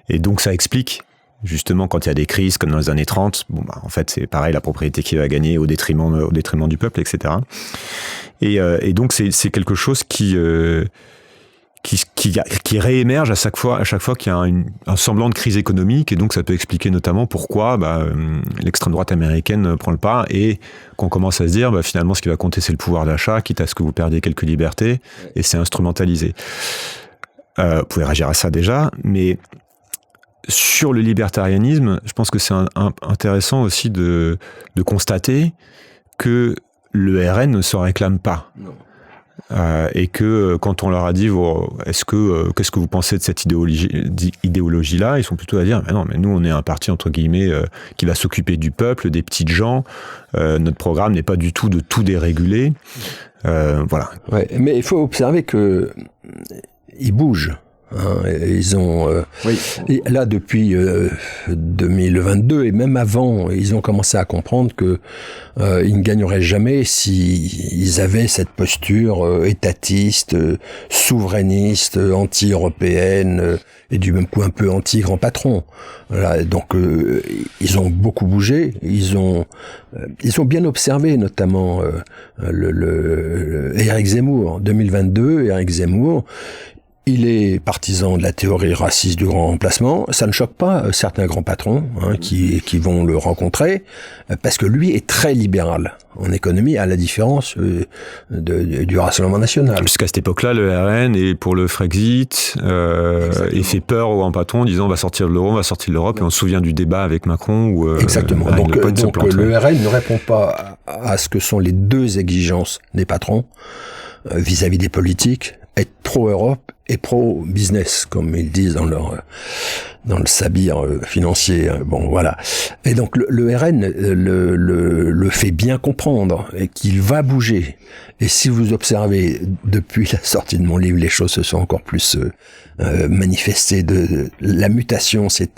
Speaker 1: Et donc ça explique justement quand il y a des crises comme dans les années 30, en fait c'est pareil, la propriété qui va gagner au détriment du peuple, etc. Et donc c'est quelque chose qui réémerge à chaque fois qu'il y a un semblant de crise économique, et donc ça peut expliquer notamment pourquoi l'extrême droite américaine prend le pas et qu'on commence à se dire finalement ce qui va compter c'est le pouvoir d'achat, quitte à ce que vous perdiez quelques libertés, et c'est instrumentalisé. Vous pouvez réagir à ça déjà, mais sur le libertarianisme, je pense que c'est intéressant aussi de constater que le RN ne s'en réclame pas. Non. Et que quand on leur a dit qu'est-ce que vous pensez de cette idéologie-là, ils sont plutôt à dire non, mais nous on est un parti entre guillemets qui va s'occuper du peuple, des petites gens. Notre programme n'est pas du tout de tout déréguler. Voilà.
Speaker 2: Ouais, mais il faut observer que ils bougent. Ils ont et là depuis 2022 et même avant, ils ont commencé à comprendre que ils ne gagneraient jamais si ils avaient cette posture étatiste, souverainiste, anti-européenne et du même coup un peu anti-grand patron. Voilà, donc ils ont beaucoup bougé, ils ont bien observé notamment le Éric Zemmour. En 2022, Éric Zemmour, il est partisan de la théorie raciste du grand remplacement. Ça ne choque pas certains grands patrons qui vont le rencontrer, parce que lui est très libéral en économie, à la différence du Rassemblement national.
Speaker 1: Jusqu'à cette époque-là, le RN est pour le Frexit, et fait peur aux grands patrons en disant on va sortir de l'euro, on va sortir de l'Europe, et on se souvient du débat avec Macron où
Speaker 2: exactement. Donc le RN ne répond pas à ce que sont les deux exigences des patrons vis-à-vis des politiques, être pro-Europe et pro-business, comme ils disent dans le sabir financier. Bon, voilà. Et donc le RN le fait bien comprendre et qu'il va bouger. Et si vous observez depuis la sortie de mon livre, les choses se sont encore plus manifestées. La mutation s'est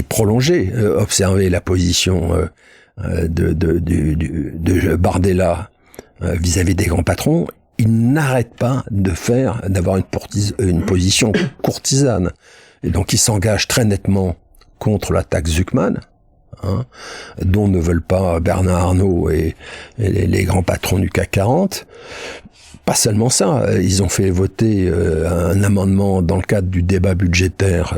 Speaker 2: prolongée. Observez la position de Bardella vis-à-vis des grands patrons. Il n'arrête pas d'avoir une position courtisane. Et donc il s'engage très nettement contre la taxe Zuckman, dont ne veulent pas Bernard Arnault et les grands patrons du CAC 40. Pas seulement ça, ils ont fait voter un amendement dans le cadre du débat budgétaire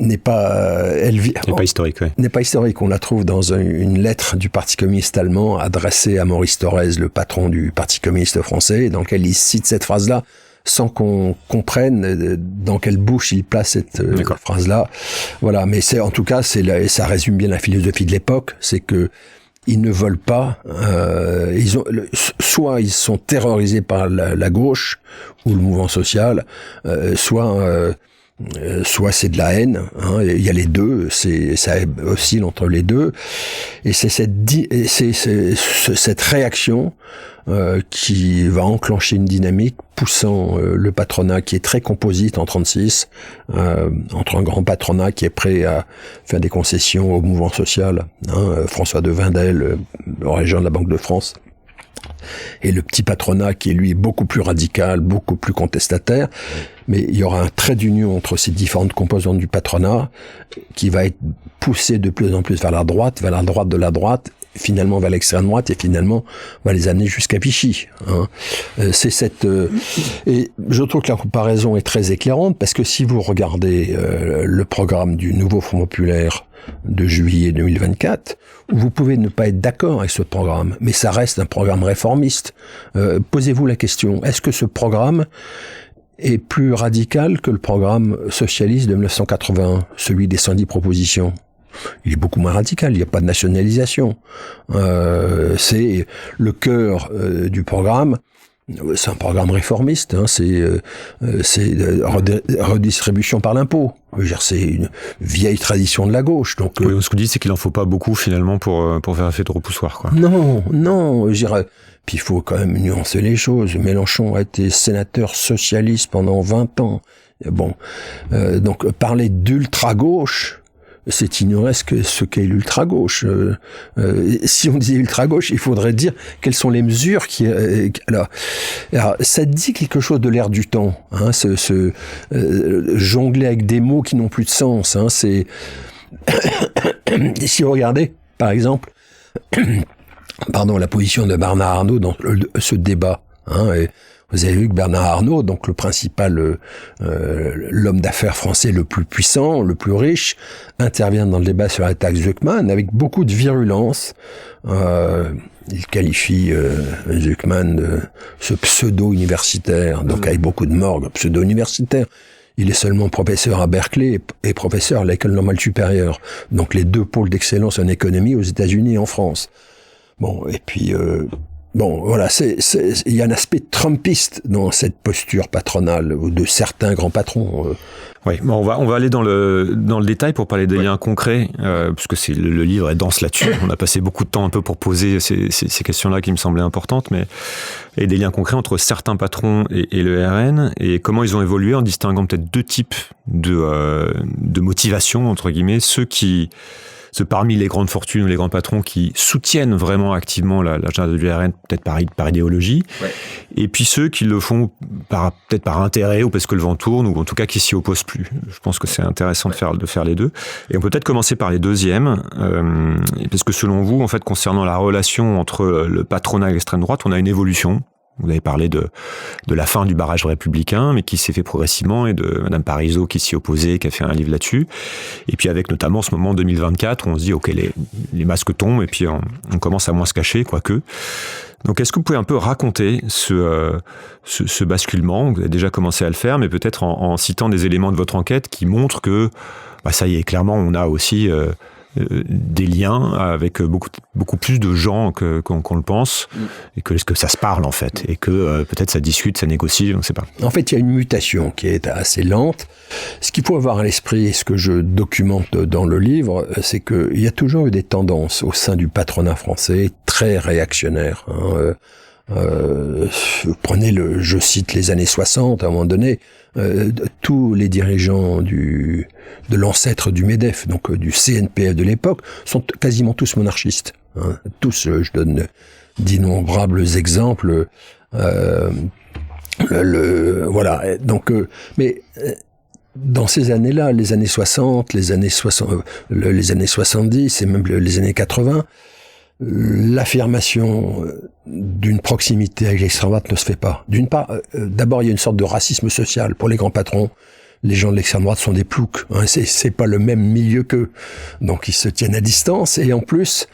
Speaker 2: n'est pas
Speaker 1: historique. Ouais.
Speaker 2: N'est pas historique. On la trouve dans une lettre du Parti communiste allemand adressée à Maurice Thorez, le patron du Parti communiste français, dans laquelle il cite cette phrase-là sans qu'on comprenne dans quelle bouche il place cette phrase-là. Voilà. Mais en tout cas, ça résume bien la philosophie de l'époque. C'est que ils ne veulent pas. Soit ils sont terrorisés par la gauche ou le mouvement social, soit c'est de la haine, hein, il y a les deux, ça oscille entre les deux, et c'est cette réaction qui va enclencher une dynamique poussant le patronat qui est très composite en 36, entre un grand patronat qui est prêt à faire des concessions au mouvement social, hein, François de Wendel, le régent de la Banque de France, et le petit patronat qui est lui beaucoup plus radical, beaucoup plus contestataire, mais il y aura un trait d'union entre ces différentes composantes du patronat qui va être poussé de plus en plus vers la droite de la droite, finalement vers l'extrême droite, et finalement va les amener jusqu'à Vichy. Hein. Et je trouve que la comparaison est très éclairante, parce que si vous regardez le programme du nouveau Front populaire de juillet 2024, vous pouvez ne pas être d'accord avec ce programme, mais ça reste un programme réformiste. Posez-vous la question, est-ce que ce programme est plus radical que le programme socialiste de 1981, celui des 110 propositions? Il est beaucoup moins radical, il n'y a pas de nationalisation. C'est le cœur du programme. C'est un programme réformiste, hein, c'est redistribution par l'impôt. C'est une vieille tradition de la gauche. Donc,
Speaker 1: oui, ce qu'on dit, c'est qu'il en faut pas beaucoup finalement pour faire effet de repoussoir, quoi.
Speaker 2: Non, je dirais. Puis il faut quand même nuancer les choses. Mélenchon a été sénateur socialiste pendant 20 ans. Bon, donc parler d'ultra-gauche, c'est ignorer ce qu'est l'ultra-gauche. Si on disait ultra-gauche, il faudrait dire quelles sont les mesures qui... Alors, ça dit quelque chose de l'ère du temps, hein, jongler avec des mots qui n'ont plus de sens. Hein, c'est... Si vous regardez, par exemple, la position de Bernard Arnault dans ce débat, hein, et vous avez vu que Bernard Arnault, donc le principal, l'homme d'affaires français le plus puissant, le plus riche, intervient dans le débat sur la taxe Zuckman avec beaucoup de virulence. Il qualifie Zuckman de ce pseudo-universitaire, donc avec beaucoup de morgue, pseudo-universitaire. Il est seulement professeur à Berkeley et professeur à l'École normale supérieure. Donc les deux pôles d'excellence en économie aux États-Unis et en France. Bon, et puis... voilà, il y a un aspect trumpiste dans cette posture patronale de certains grands patrons.
Speaker 1: Oui, bon, on va aller dans le détail pour parler des liens concrets, puisque le livre est dense là-dessus. On a passé beaucoup de temps un peu pour poser ces questions-là qui me semblaient importantes, et des liens concrets entre certains patrons et le RN, et comment ils ont évolué en distinguant peut-être deux types de motivation, entre guillemets, ceux parmi les grandes fortunes ou les grands patrons qui soutiennent vraiment activement l'agenda du RN, peut-être par idéologie, et puis ceux qui le font peut-être par intérêt ou parce que le vent tourne, ou en tout cas qui s'y opposent plus. Je pense que c'est intéressant de faire les deux. Et on peut peut-être commencer par les deuxièmes, parce que selon vous, en fait, concernant la relation entre le patronat et l'extrême droite, on a une évolution. Vous avez parlé de la fin du barrage républicain, mais qui s'est fait progressivement, et de Madame Parizeau qui s'y opposait, qui a fait un livre là-dessus. Et puis avec notamment ce moment 2024 où on se dit, ok, les masques tombent, et puis on commence à moins se cacher, quoique. Donc est-ce que vous pouvez un peu raconter ce basculement? Vous avez déjà commencé à le faire, mais peut-être en citant des éléments de votre enquête qui montrent que, ça y est, clairement, on a aussi... des liens avec beaucoup plus de gens qu'on le pense, et que ça se parle en fait, et que peut-être ça discute, ça négocie, on ne sait pas.
Speaker 2: En fait, il y a une mutation qui est assez lente. Ce qu'il faut avoir à l'esprit, et ce que je documente dans le livre, c'est qu'il y a toujours eu des tendances au sein du patronat français très réactionnaires. Hein. Je cite les années 60, à un moment donné, tous les dirigeants de l'ancêtre du MEDEF, donc du CNPF de l'époque, sont quasiment tous monarchistes. Hein. Tous, je donne d'innombrables exemples. Voilà. Donc, mais dans ces années-là, les années 60, les années 70 et même les années 80, l'affirmation d'une proximité avec l'extrême droite ne se fait pas. D'une part, d'abord, il y a une sorte de racisme social pour les grands patrons les gens de l'extrême droite sont des ploucs. Hein, c'est pas le même milieu qu'eux. Donc ils se tiennent à distance et en plus,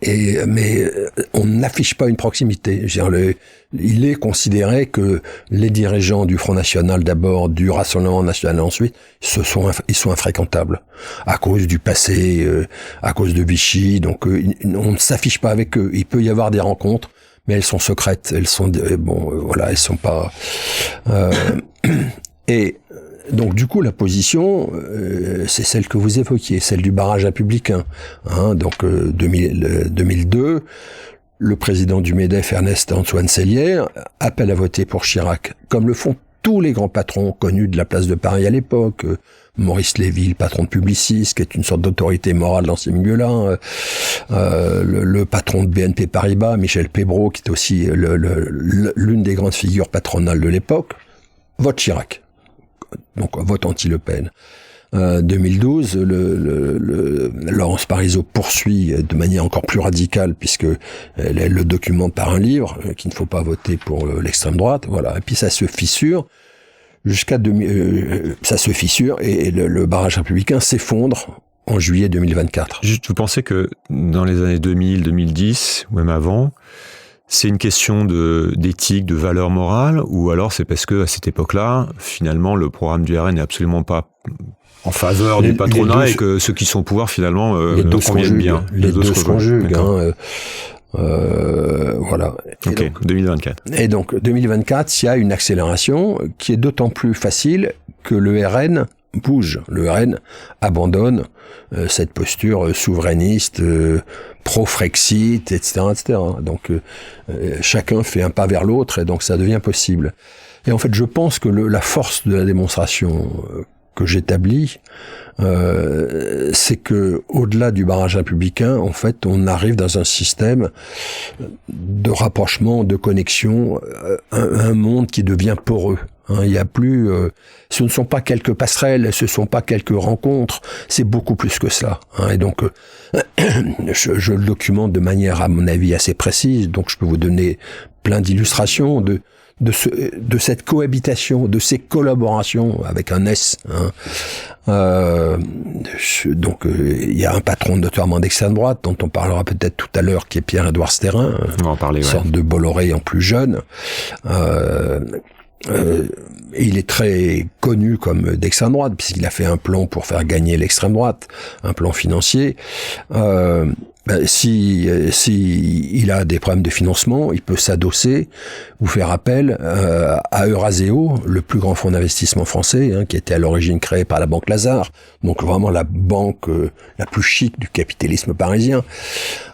Speaker 2: mais on n'affiche pas une proximité. Je veux dire, il est considéré que les dirigeants du Front National d'abord, du Rassemblement National ensuite, ils sont infréquentables à cause du passé, à cause de Vichy. Donc on ne s'affiche pas avec eux. Il peut y avoir des rencontres, mais elles sont secrètes. Elles sont voilà, elles sont pas. Et donc du coup la position, c'est celle que vous évoquiez, celle du barrage républicain. Hein, donc 2002, le président du MEDEF, Ernest-Antoine Seillière, appelle à voter pour Chirac, comme le font tous les grands patrons connus de la place de Paris à l'époque. Maurice Lévy, le patron de Publicis, qui est une sorte d'autorité morale dans ces milieux-là. Le patron de BNP Paribas, Michel Pébreau, qui est aussi l'une des grandes figures patronales de l'époque, vote Chirac. Donc vote anti-Le Pen. 2012, Laurence Parisot poursuit de manière encore plus radicale, puisque elle le documente par un livre, qu'il ne faut pas voter pour l'extrême droite. Voilà. Et puis ça se fissure ça se fissure et le barrage républicain s'effondre en juillet 2024.
Speaker 1: Juste, vous pensez que dans les années 2000, 2010, ou même avant, c'est une question d'éthique, de valeur morale, ou alors c'est parce que à cette époque-là, finalement, le programme du RN n'est absolument pas en faveur du patronat et que ceux qui sont au pouvoir, finalement, conviennent bien.
Speaker 2: Les deux se conjuguent. Voilà.
Speaker 1: Ok, donc, 2024.
Speaker 2: Et donc, 2024, il y a une accélération qui est d'autant plus facile que le RN bouge. Le RN abandonne cette posture souverainiste, pro-Frexit, etc., etc. Donc, chacun fait un pas vers l'autre et donc ça devient possible. Et en fait, je pense que la force de la démonstration que j'établis, c'est que au-delà du barrage républicain, en fait, on arrive dans un système de rapprochement, de connexion, un monde qui devient poreux. Hein, il y a plus, ce ne sont pas quelques passerelles, ce ne sont pas quelques rencontres, c'est beaucoup plus que cela. Hein, et donc, je le documente de manière, à mon avis, assez précise. Donc, je peux vous donner plein d'illustrations de cette cohabitation, de ces collaborations avec un S. Hein. Donc il y a un patron notoirement d'extrême droite dont on parlera peut-être tout à l'heure, qui est Pierre-Édouard Stérin, une sorte de Bolloré en plus jeune. Il est très connu comme d'extrême droite puisqu'il a fait un plan pour faire gagner l'extrême droite, un plan financier. Si il a des problèmes de financement, il peut s'adosser ou faire appel à Euraseo, le plus grand fonds d'investissement français, hein, qui était à l'origine créé par la Banque Lazare, donc vraiment la banque la plus chic du capitalisme parisien.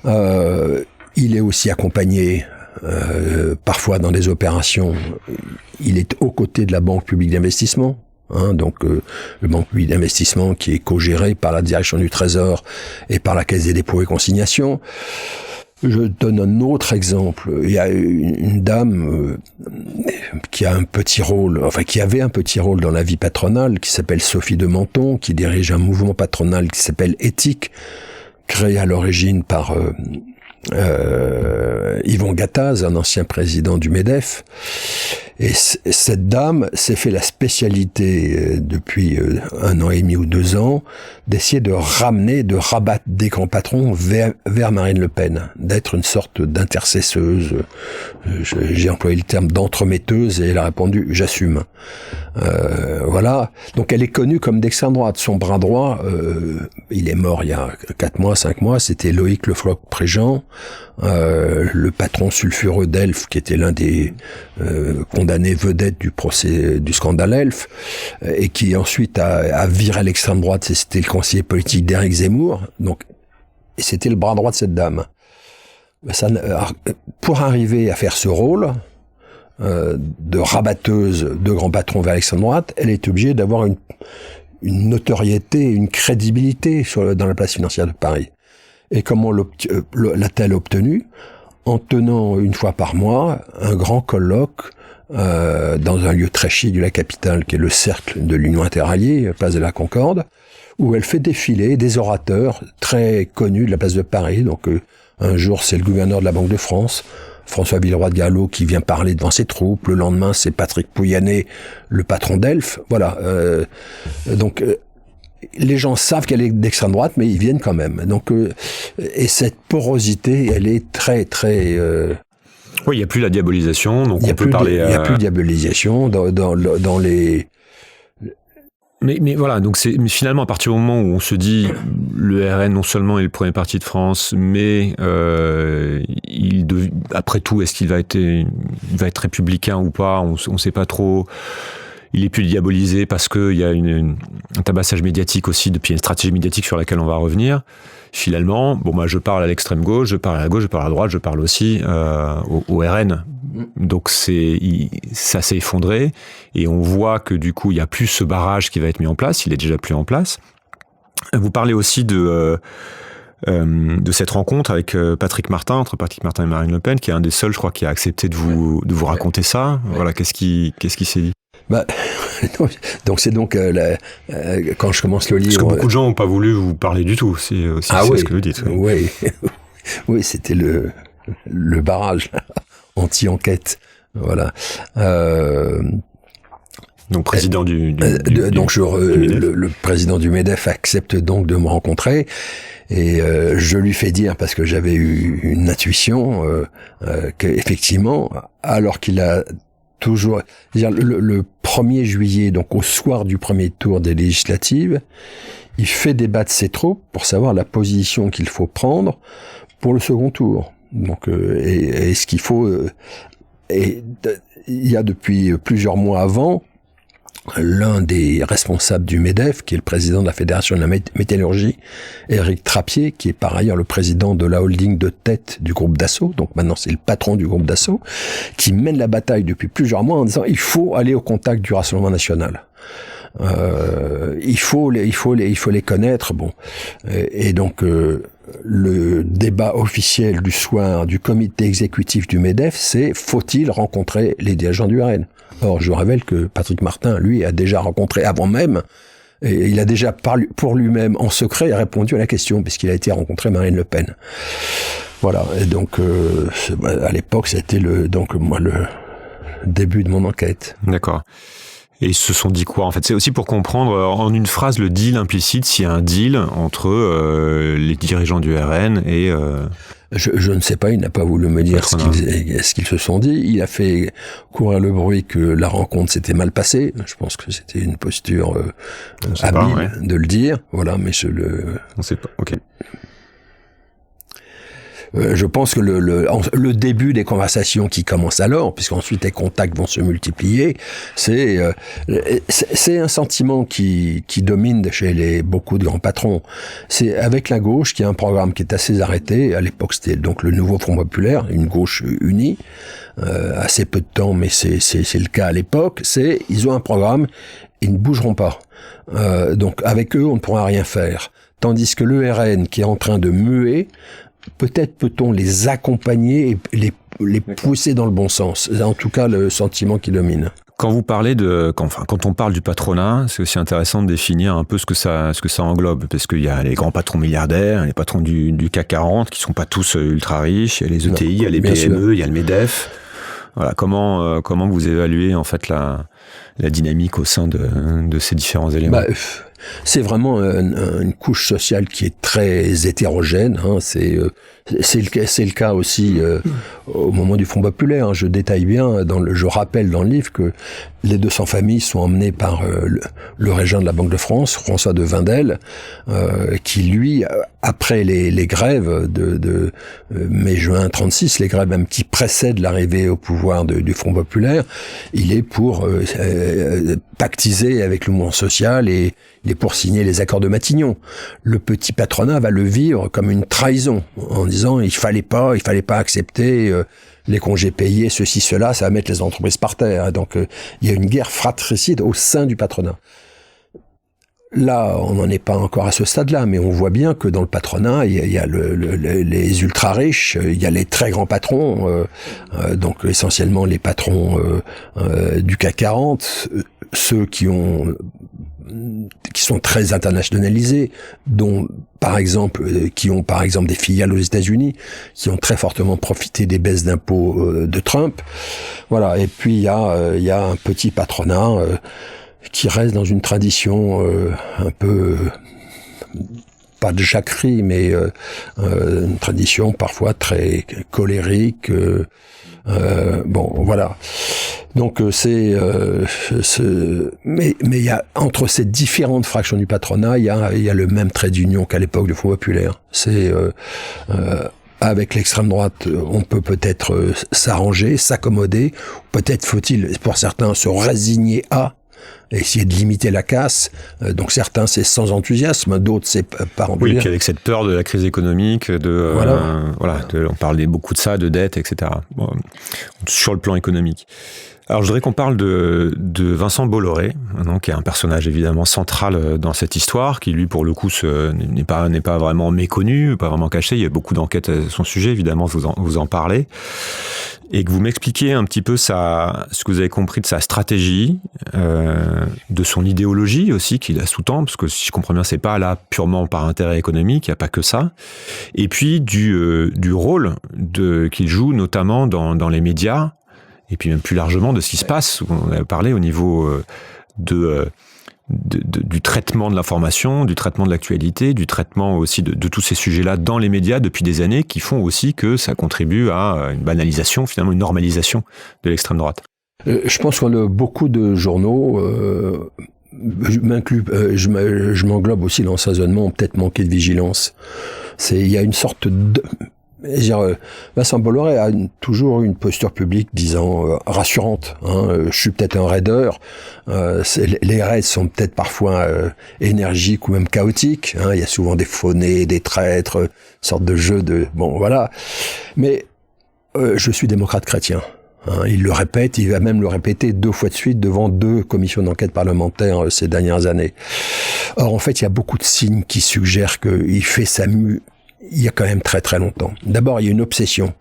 Speaker 2: Il est aussi accompagné parfois dans des opérations, il est aux côtés de la Banque publique d'investissement. Hein, donc le Banque publique d'investissement qui est co-géré par la direction du Trésor et par la Caisse des dépôts et consignations. Je donne un autre exemple. Il y a une dame qui a un petit rôle, enfin qui avait un petit rôle dans la vie patronale, qui s'appelle Sophie de Menton, qui dirige un mouvement patronal qui s'appelle Éthique, créé à l'origine par Yvon Gattaz, un ancien président du MEDEF. Et cette dame s'est fait la spécialité depuis 1 an et demi ou 2 ans d'essayer de rabattre des grands patrons vers Marine Le Pen, d'être une sorte d'intercesseuse. J'ai employé le terme d'entremetteuse et elle a répondu « j'assume ». Voilà. Donc elle est connue comme d'extrême droite. Son bras droit, il est mort il y a 4 mois, 5 mois, c'était Loïc Le Floch-Préjean, le patron sulfureux d'Elf, qui était l'un des condamnés vedettes du procès du scandale Elf, et qui ensuite a viré à l'extrême droite. C'était le conseiller politique d'Éric Zemmour, donc, et c'était le bras droit de cette dame. Pour arriver à faire ce rôle de rabatteuse de grands patrons vers l'extrême droite, elle est obligée d'avoir une notoriété, une crédibilité dans la place financière de Paris. Et comment l'a-t-elle obtenue? En tenant une fois par mois un grand colloque dans un lieu très chic de la capitale, qui est le cercle de l'Union Interalliée, place de la Concorde, où elle fait défiler des orateurs très connus de la place de Paris. Donc un jour c'est le gouverneur de la Banque de France, François Villeroy de Galhau qui vient parler devant ses troupes. Le lendemain, c'est Patrick Pouyanné, le patron d'Elf. Voilà. Donc, les gens savent qu'elle est d'extrême droite, mais ils viennent quand même. Donc, et cette porosité, elle est très, très...
Speaker 1: Oui, il n'y a plus la diabolisation, donc on peut parler...
Speaker 2: Il n'y a plus de diabolisation dans les...
Speaker 1: Mais voilà, donc c'est finalement à partir du moment où on se dit le RN non seulement est le premier parti de France, mais après tout, est-ce qu'il va être républicain ou pas? On ne sait pas trop. Il est plus diabolisé parce qu'il y a un tabassage médiatique aussi, depuis une stratégie médiatique sur laquelle on va revenir. Finalement, bon, moi, je parle à l'extrême gauche, je parle à la gauche, je parle à droite, je parle aussi au RN. Donc ça s'est effondré et on voit que du coup, il n'y a plus ce barrage qui va être mis en place. Il est déjà plus en place. Vous parlez aussi de cette rencontre avec Patrick Martin, entre Patrick Martin et Marine Le Pen, qui est un des seuls, je crois, qui a accepté de vous raconter ça. Ouais. Voilà, qu'est-ce qui s'est dit?
Speaker 2: Donc c'est quand je commence le livre...
Speaker 1: Parce que beaucoup de gens n'ont pas voulu vous parler du tout, c'est aussi ce que vous dites.
Speaker 2: Oui, oui, c'était le barrage anti-enquête, voilà.
Speaker 1: Donc président
Speaker 2: le président du MEDEF accepte donc de me rencontrer et je lui fais dire, parce que j'avais eu une intuition, qu'effectivement, alors qu'il a toujours, le 1er juillet, donc au soir du premier tour des législatives, il fait débattre ses troupes pour savoir la position qu'il faut prendre pour le second tour. Donc, et ce qu'il faut, il y a depuis plusieurs mois avant, l'un des responsables du MEDEF, qui est le président de la Fédération de la métallurgie, Éric Trappier, qui est par ailleurs le président de la holding de tête du groupe Dassault, donc maintenant c'est le patron du groupe Dassault, qui mène la bataille depuis plusieurs mois en disant il faut aller au contact du Rassemblement national. Il faut les connaître, bon. Et donc le débat officiel du soir du comité exécutif du MEDEF, c'est faut-il rencontrer les dirigeants du RN? Or, je révèle que Patrick Martin, lui, a déjà rencontré avant même, et il a déjà pour lui-même en secret répondu à la question, puisqu'il a été rencontré Marine Le Pen. Voilà. Et donc à l'époque, c'était le début de mon enquête.
Speaker 1: D'accord. Et ils se sont dit quoi? En fait, c'est aussi pour comprendre en une phrase le deal implicite, s'il y a un deal entre les dirigeants du RN et...
Speaker 2: Je ne sais pas, il n'a pas voulu me dire ce qu'ils se sont dit. Il a fait courir le bruit que la rencontre s'était mal passée. Je pense que c'était une posture habile de le dire. Voilà, mais
Speaker 1: on sait pas, ok.
Speaker 2: Je pense que le début des conversations qui commencent alors, puisqu'ensuite les contacts vont se multiplier, c'est un sentiment qui domine chez beaucoup de grands patrons. C'est avec la gauche, qui a un programme qui est assez arrêté. À l'époque, c'était donc le Nouveau Front Populaire, une gauche unie, assez peu de temps, mais c'est le cas à l'époque. Ils ont un programme, ils ne bougeront pas. Donc avec eux, on ne pourra rien faire. Tandis que le RN, qui est en train de muer, peut-être peut-on les accompagner et les pousser dans le bon sens. C'est en tout cas le sentiment qui domine.
Speaker 1: Quand vous parlez quand on parle du patronat, c'est aussi intéressant de définir un peu ce que ça englobe, parce qu'il y a les grands patrons milliardaires, les patrons du CAC 40 qui sont pas tous ultra riches, il y a les ETI, il y a les PME, il y a le MEDEF. Voilà, comment vous évaluez en fait la dynamique au sein de ces différents éléments?
Speaker 2: C'est vraiment une couche sociale qui est très hétérogène. Hein. C'est le cas aussi au moment du Front populaire. Hein. Je détaille bien, je rappelle dans le livre que les 200 familles sont emmenées par le régent de la Banque de France, François de Wendel, qui lui, après les grèves de mai-juin 36, les grèves même qui précèdent l'arrivée au pouvoir du Front populaire, il est pour pactiser avec le mouvement social et il est pour signer les accords de Matignon. Le petit patronat va le vivre comme une trahison, en disant il fallait pas accepter les congés payés, ceci, cela, ça va mettre les entreprises par terre. Donc il y a une guerre fratricide au sein du patronat. Là, on n'en est pas encore à ce stade-là, mais on voit bien que dans le patronat, il y a les ultra-riches, il y a les très grands patrons, donc essentiellement les patrons du CAC 40, ceux qui ont qui sont très internationalisés, dont qui ont par exemple des filiales aux États-Unis, qui ont très fortement profité des baisses d'impôts de Trump. Voilà. Et puis il y a un petit patronat qui reste dans une tradition un peu pas de jacquerie, mais une tradition parfois très colérique. Bon, voilà. Donc mais il y a entre ces différentes fractions du patronat, il y a le même trait d'union qu'à l'époque du Front populaire. C'est avec l'extrême droite, on peut peut-être s'arranger, s'accommoder. Peut-être faut-il, pour certains, se résigner à essayer de limiter la casse. Donc certains, c'est sans enthousiasme, d'autres, c'est par enthousiasme.
Speaker 1: Oui, puis avec cette peur de la crise économique, on parlait beaucoup de ça, de dette, etc. Bon, sur le plan économique. Alors, je voudrais qu'on parle de Vincent Bolloré, qui est un personnage évidemment central dans cette histoire, qui lui, pour le coup, n'est pas vraiment méconnu, pas vraiment caché. Il y a beaucoup d'enquêtes à son sujet, évidemment, vous en parlez. Et que vous m'expliquiez un petit peu ce que vous avez compris de sa stratégie, de son idéologie aussi qu'il a sous-tend, parce que si je comprends bien, c'est pas là purement par intérêt économique, il n'y a pas que ça. Et puis du rôle qu'il joue, notamment dans les médias, et puis même plus largement de ce qui se passe. On a parlé au niveau du traitement de l'information, du traitement de l'actualité, du traitement aussi de tous ces sujets-là dans les médias depuis des années, qui font aussi que ça contribue à une banalisation, finalement une normalisation de l'extrême droite.
Speaker 2: Je pense qu'on a beaucoup de journaux, je m'englobe aussi dans l'assaisonnement, ont peut-être manqué de vigilance. Il y a une sorte de... Vincent Bolloré a toujours une posture publique, disant rassurante. Je suis peut-être un raideur. Les raids sont peut-être parfois énergiques ou même chaotiques. Il y a souvent des faunés, des traîtres, une sorte de jeu de voilà. Mais je suis démocrate chrétien. Il le répète, il va même le répéter 2 fois de suite devant 2 commissions d'enquête parlementaires ces dernières années. Or, en fait, il y a beaucoup de signes qui suggèrent qu'il fait sa mue. Il y a quand même très très longtemps. D'abord, il y a une obsession,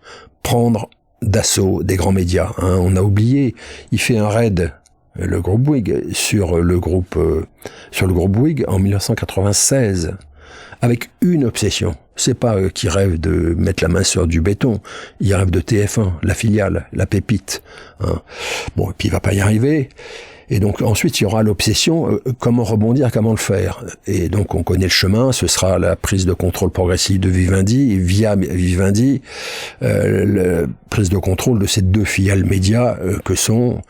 Speaker 2: prendre d'assaut des grands médias. On a oublié, il fait un raid, le groupe Bouygues, sur le groupe Bouygues en 1996, avec une obsession. C'est pas qu'il rêve de mettre la main sur du béton, il rêve de TF1, la filiale, la pépite. Bon, et puis il va pas y arriver. Et donc ensuite il y aura l'obsession, comment rebondir, comment le faire. Et donc on connaît le chemin, ce sera la prise de contrôle progressive de Vivendi, et via Vivendi, la prise de contrôle de ces 2 filiales médias que sont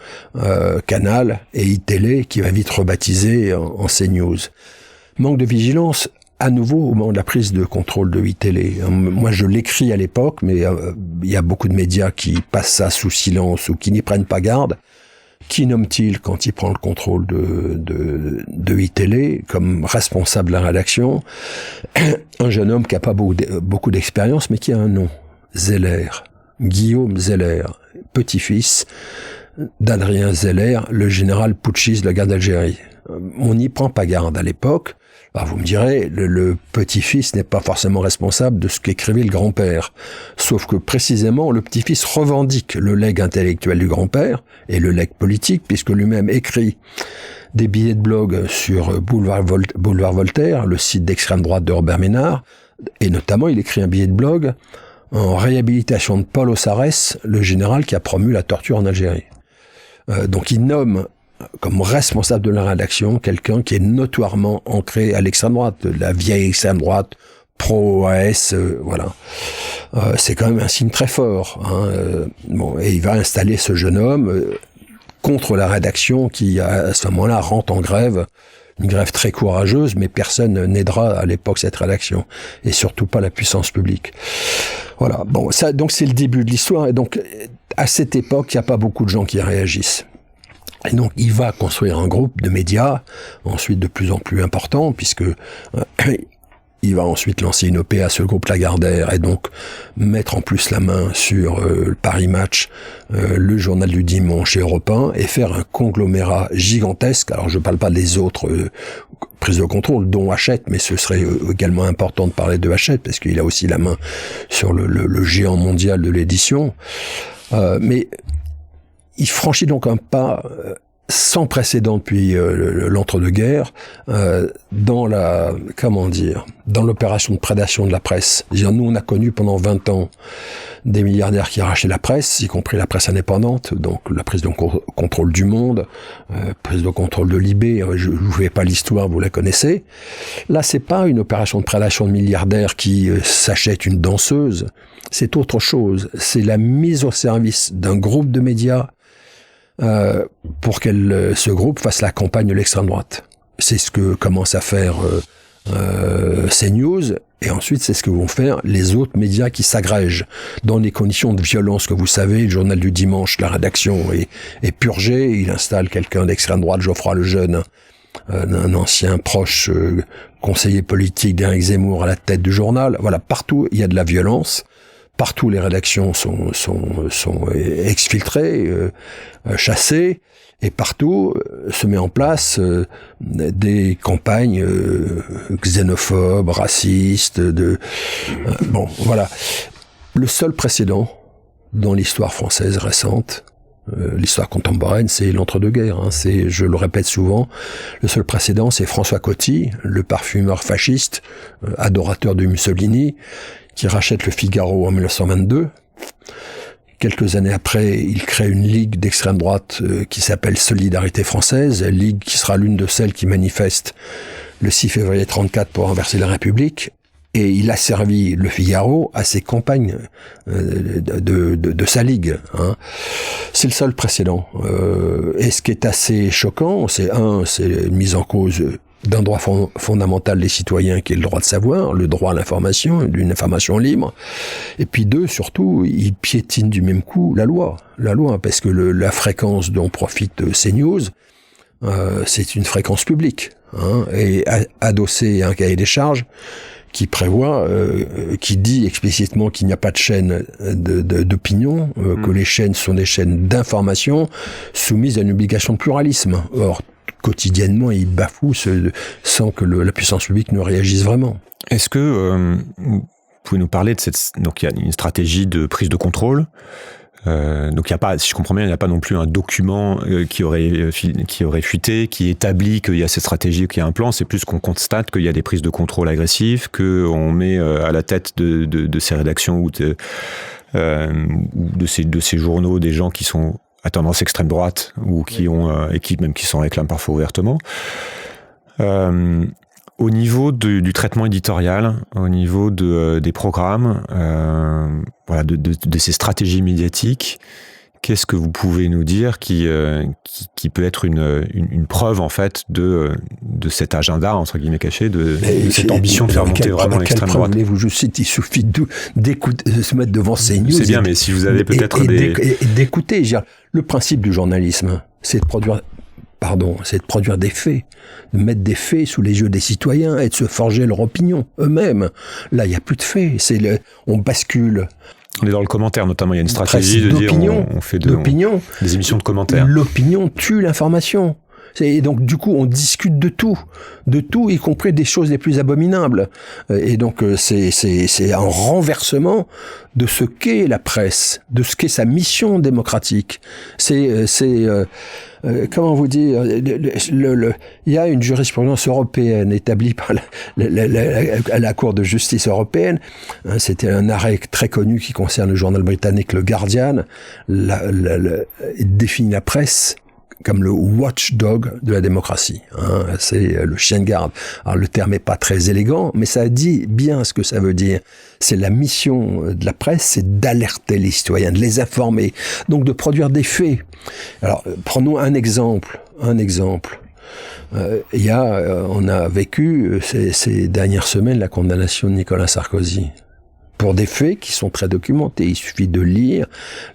Speaker 2: Canal et iTélé, qui va vite rebaptiser en CNews. Manque de vigilance, à nouveau au moment de la prise de contrôle de iTélé. Moi je l'écris à l'époque, mais il y a beaucoup de médias qui passent ça sous silence ou qui n'y prennent pas garde. Qui nomme-t-il quand il prend le contrôle de iTélé comme responsable de la rédaction? Un jeune homme qui n'a pas beaucoup d'expérience, mais qui a un nom. Zeller. Guillaume Zeller. Petit-fils d'Adrien Zeller, le général putschiste de la guerre d'Algérie. On n'y prend pas garde à l'époque. Alors vous me direz, le petit-fils n'est pas forcément responsable de ce qu'écrivait le grand-père. Sauf que précisément, le petit-fils revendique le legs intellectuel du grand-père et le legs politique, puisque lui-même écrit des billets de blog sur Boulevard Voltaire, le site d'extrême droite de Robert Ménard, et notamment il écrit un billet de blog en réhabilitation de Paul Ossarès, le général qui a promu la torture en Algérie. Donc il nomme comme responsable de la rédaction quelqu'un qui est notoirement ancré à l'extrême droite, la vieille extrême droite, pro-OAS, voilà. C'est quand même un signe très fort. Et il va installer ce jeune homme contre la rédaction qui, à ce moment-là, rentre en grève. Une grève très courageuse, mais personne n'aidera à l'époque cette rédaction. Et surtout pas la puissance publique. Voilà. Bon, ça, donc c'est le début de l'histoire. Et donc, à cette époque, il n'y a pas beaucoup de gens qui réagissent. Et donc, il va construire un groupe de médias, ensuite de plus en plus important, puisque il va ensuite lancer une OPA sur le groupe Lagardère et donc mettre en plus la main sur le Paris Match, le Journal du Dimanche et Europe 1, et faire un conglomérat gigantesque. Alors, je ne parle pas des autres prises de contrôle, dont Hachette, mais ce serait également important de parler de Hachette, parce qu'il a aussi la main sur le géant mondial de l'édition. Mais il franchit donc un pas sans précédent depuis l'entre-deux-guerres dans l'opération de prédation de la presse. Nous, on a connu pendant 20 ans des milliardaires qui arrachaient la presse, y compris la presse indépendante, donc la prise de contrôle du Monde, prise de contrôle de Libé. Je ne vous fais pas l'histoire, vous la connaissez. Là, c'est pas une opération de prédation de milliardaires qui s'achètent une danseuse. C'est autre chose. C'est la mise au service d'un groupe de médias pour que ce groupe fasse la campagne de l'extrême droite. C'est ce que commence à faire CNews, et ensuite c'est ce que vont faire les autres médias qui s'agrègent dans les conditions de violence que vous savez. Le journal du dimanche, la rédaction est purgée, il installe quelqu'un d'extrême droite, Geoffroy Lejeune, un ancien proche conseiller politique d'Éric Zemmour à la tête du journal. Voilà, partout il y a de la violence. Partout, les rédactions sont exfiltrées, chassées, et partout se met en place des campagnes xénophobes, racistes. Bon, voilà. Le seul précédent dans l'histoire française récente, l'histoire contemporaine, c'est l'entre-deux-guerres. Je le répète souvent, le seul précédent, c'est François Coty, le parfumeur fasciste, adorateur de Mussolini, qui rachète le Figaro en 1922. Quelques années après, il crée une ligue d'extrême droite qui s'appelle Solidarité Française, ligue qui sera l'une de celles qui manifeste le 6 février 1934 pour renverser la République. Et il a servi le Figaro à ses campagnes de sa ligue. C'est le seul précédent. Et ce qui est assez choquant, c'est une mise en cause d'un droit fondamental des citoyens qui est le droit de savoir, le droit à l'information, d'une information libre. Et puis 2, surtout, il piétine du même coup la loi, parce que la fréquence dont profite CNews, c'est une fréquence publique, et adossée à un cahier des charges qui prévoit, qui dit explicitement qu'il n'y a pas de chaîne d'opinion, que les chaînes sont des chaînes d'information soumises à une obligation de pluralisme. Or, quotidiennement, il bafoue sans que la puissance publique ne réagisse vraiment.
Speaker 1: Est-ce que vous pouvez nous parler de donc il y a une stratégie de prise de contrôle. Donc il y a pas, si je comprends bien, il n'y a pas non plus un document qui aurait fuité, qui établit qu'il y a cette stratégie, qu'il y a un plan. C'est plus qu'on constate qu'il y a des prises de contrôle agressives, qu'on met à la tête de ces rédactions ou de ces journaux des gens qui sont à tendance extrême droite ou qui ont même qui s'en réclament parfois ouvertement. Au niveau du traitement éditorial, au niveau des programmes, de ces stratégies médiatiques, qu'est-ce que vous pouvez nous dire qui peut être une preuve en fait de cet agenda entre guillemets caché, de cette ambition de faire monter vraiment l'extrême droite?
Speaker 2: Voulez-vous, je cite, il suffit de se mettre devant CNews.
Speaker 1: C'est bien, mais si vous avez peut-être
Speaker 2: d'écouter. Le principe du journalisme, c'est de produire des faits, de mettre des faits sous les yeux des citoyens et de se forger leur opinion eux-mêmes. Là, il n'y a plus de faits. On bascule.
Speaker 1: On est dans le commentaire, notamment. Il y a une stratégie de dire on fait des émissions de commentaires.
Speaker 2: L'opinion tue l'information. Et donc, du coup, on discute de tout, y compris des choses les plus abominables. Et donc, c'est un renversement de ce qu'est la presse, de ce qu'est sa mission démocratique. Comment vous dire, il y a une jurisprudence européenne établie par la Cour de justice européenne. C'était un arrêt très connu qui concerne le journal britannique Le Guardian. Définit la presse comme le watchdog de la démocratie. C'est le chien de garde. Alors le terme est pas très élégant, mais ça dit bien ce que ça veut dire. C'est la mission de la presse, c'est d'alerter les citoyens, de les informer, donc de produire des faits. Alors prenons un exemple. On a vécu ces dernières semaines la condamnation de Nicolas Sarkozy pour des faits qui sont très documentés. Il suffit de lire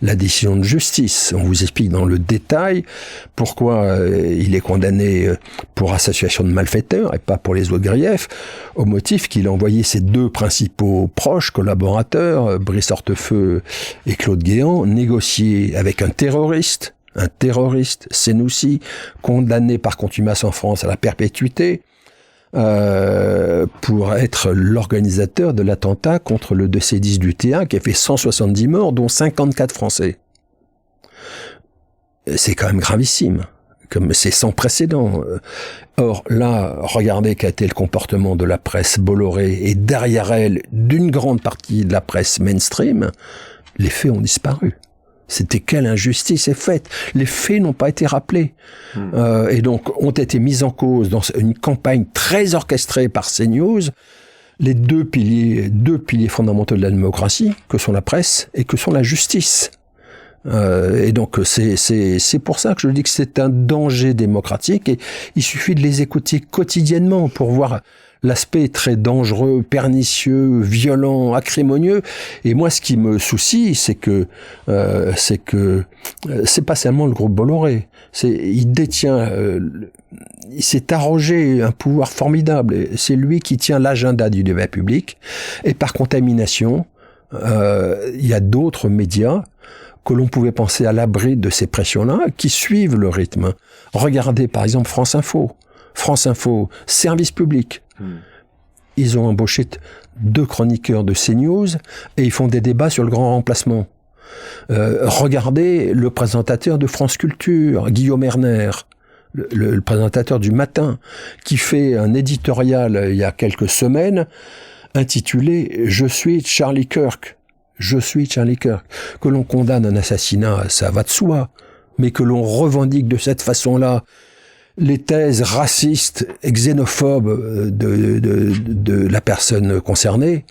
Speaker 2: la décision de justice. On vous explique dans le détail pourquoi il est condamné pour association de malfaiteurs et pas pour les autres griefs, au motif qu'il a envoyé ses 2 principaux proches collaborateurs, Brice Hortefeux et Claude Guéant, négocier avec un terroriste, Senoussi, condamné par contumace en France à la perpétuité, pour être l'organisateur de l'attentat contre le 2C10 du TA qui a fait 170 morts, dont 54 Français. C'est quand même gravissime. comme c'est sans précédent. Or, là, regardez qu'a été le comportement de la presse Bolloré et derrière elle, d'une grande partie de la presse mainstream, les faits ont disparu. C'était quelle injustice est faite. Les faits n'ont pas été rappelés. Et donc, ont été mis en cause dans une campagne très orchestrée par CNews, les deux piliers fondamentaux de la démocratie, que sont la presse et que sont la justice. Et donc, c'est pour ça que je dis que c'est un danger démocratique et il suffit de les écouter quotidiennement pour voir l'aspect très dangereux, pernicieux, violent, acrimonieux. Et moi, ce qui me soucie, c'est que c'est pas seulement le groupe Bolloré. Il détient, il s'est arrogé un pouvoir formidable. C'est lui qui tient l'agenda du débat public. Et par contamination, il y a d'autres médias que l'on pouvait penser à l'abri de ces pressions-là, qui suivent le rythme. Regardez par exemple France Info. France Info, service public. Ils ont embauché 2 chroniqueurs de CNews et ils font des débats sur le grand remplacement. Regardez le présentateur de France Culture, Guillaume Erner, le présentateur du matin, qui fait un éditorial il y a quelques semaines intitulé « Je suis Charlie Kirk ». Je suis Charlie Kirk. Que l'on condamne un assassinat, ça va de soi, mais que l'on revendique de cette façon-là les thèses racistes et xénophobes de la personne concernée,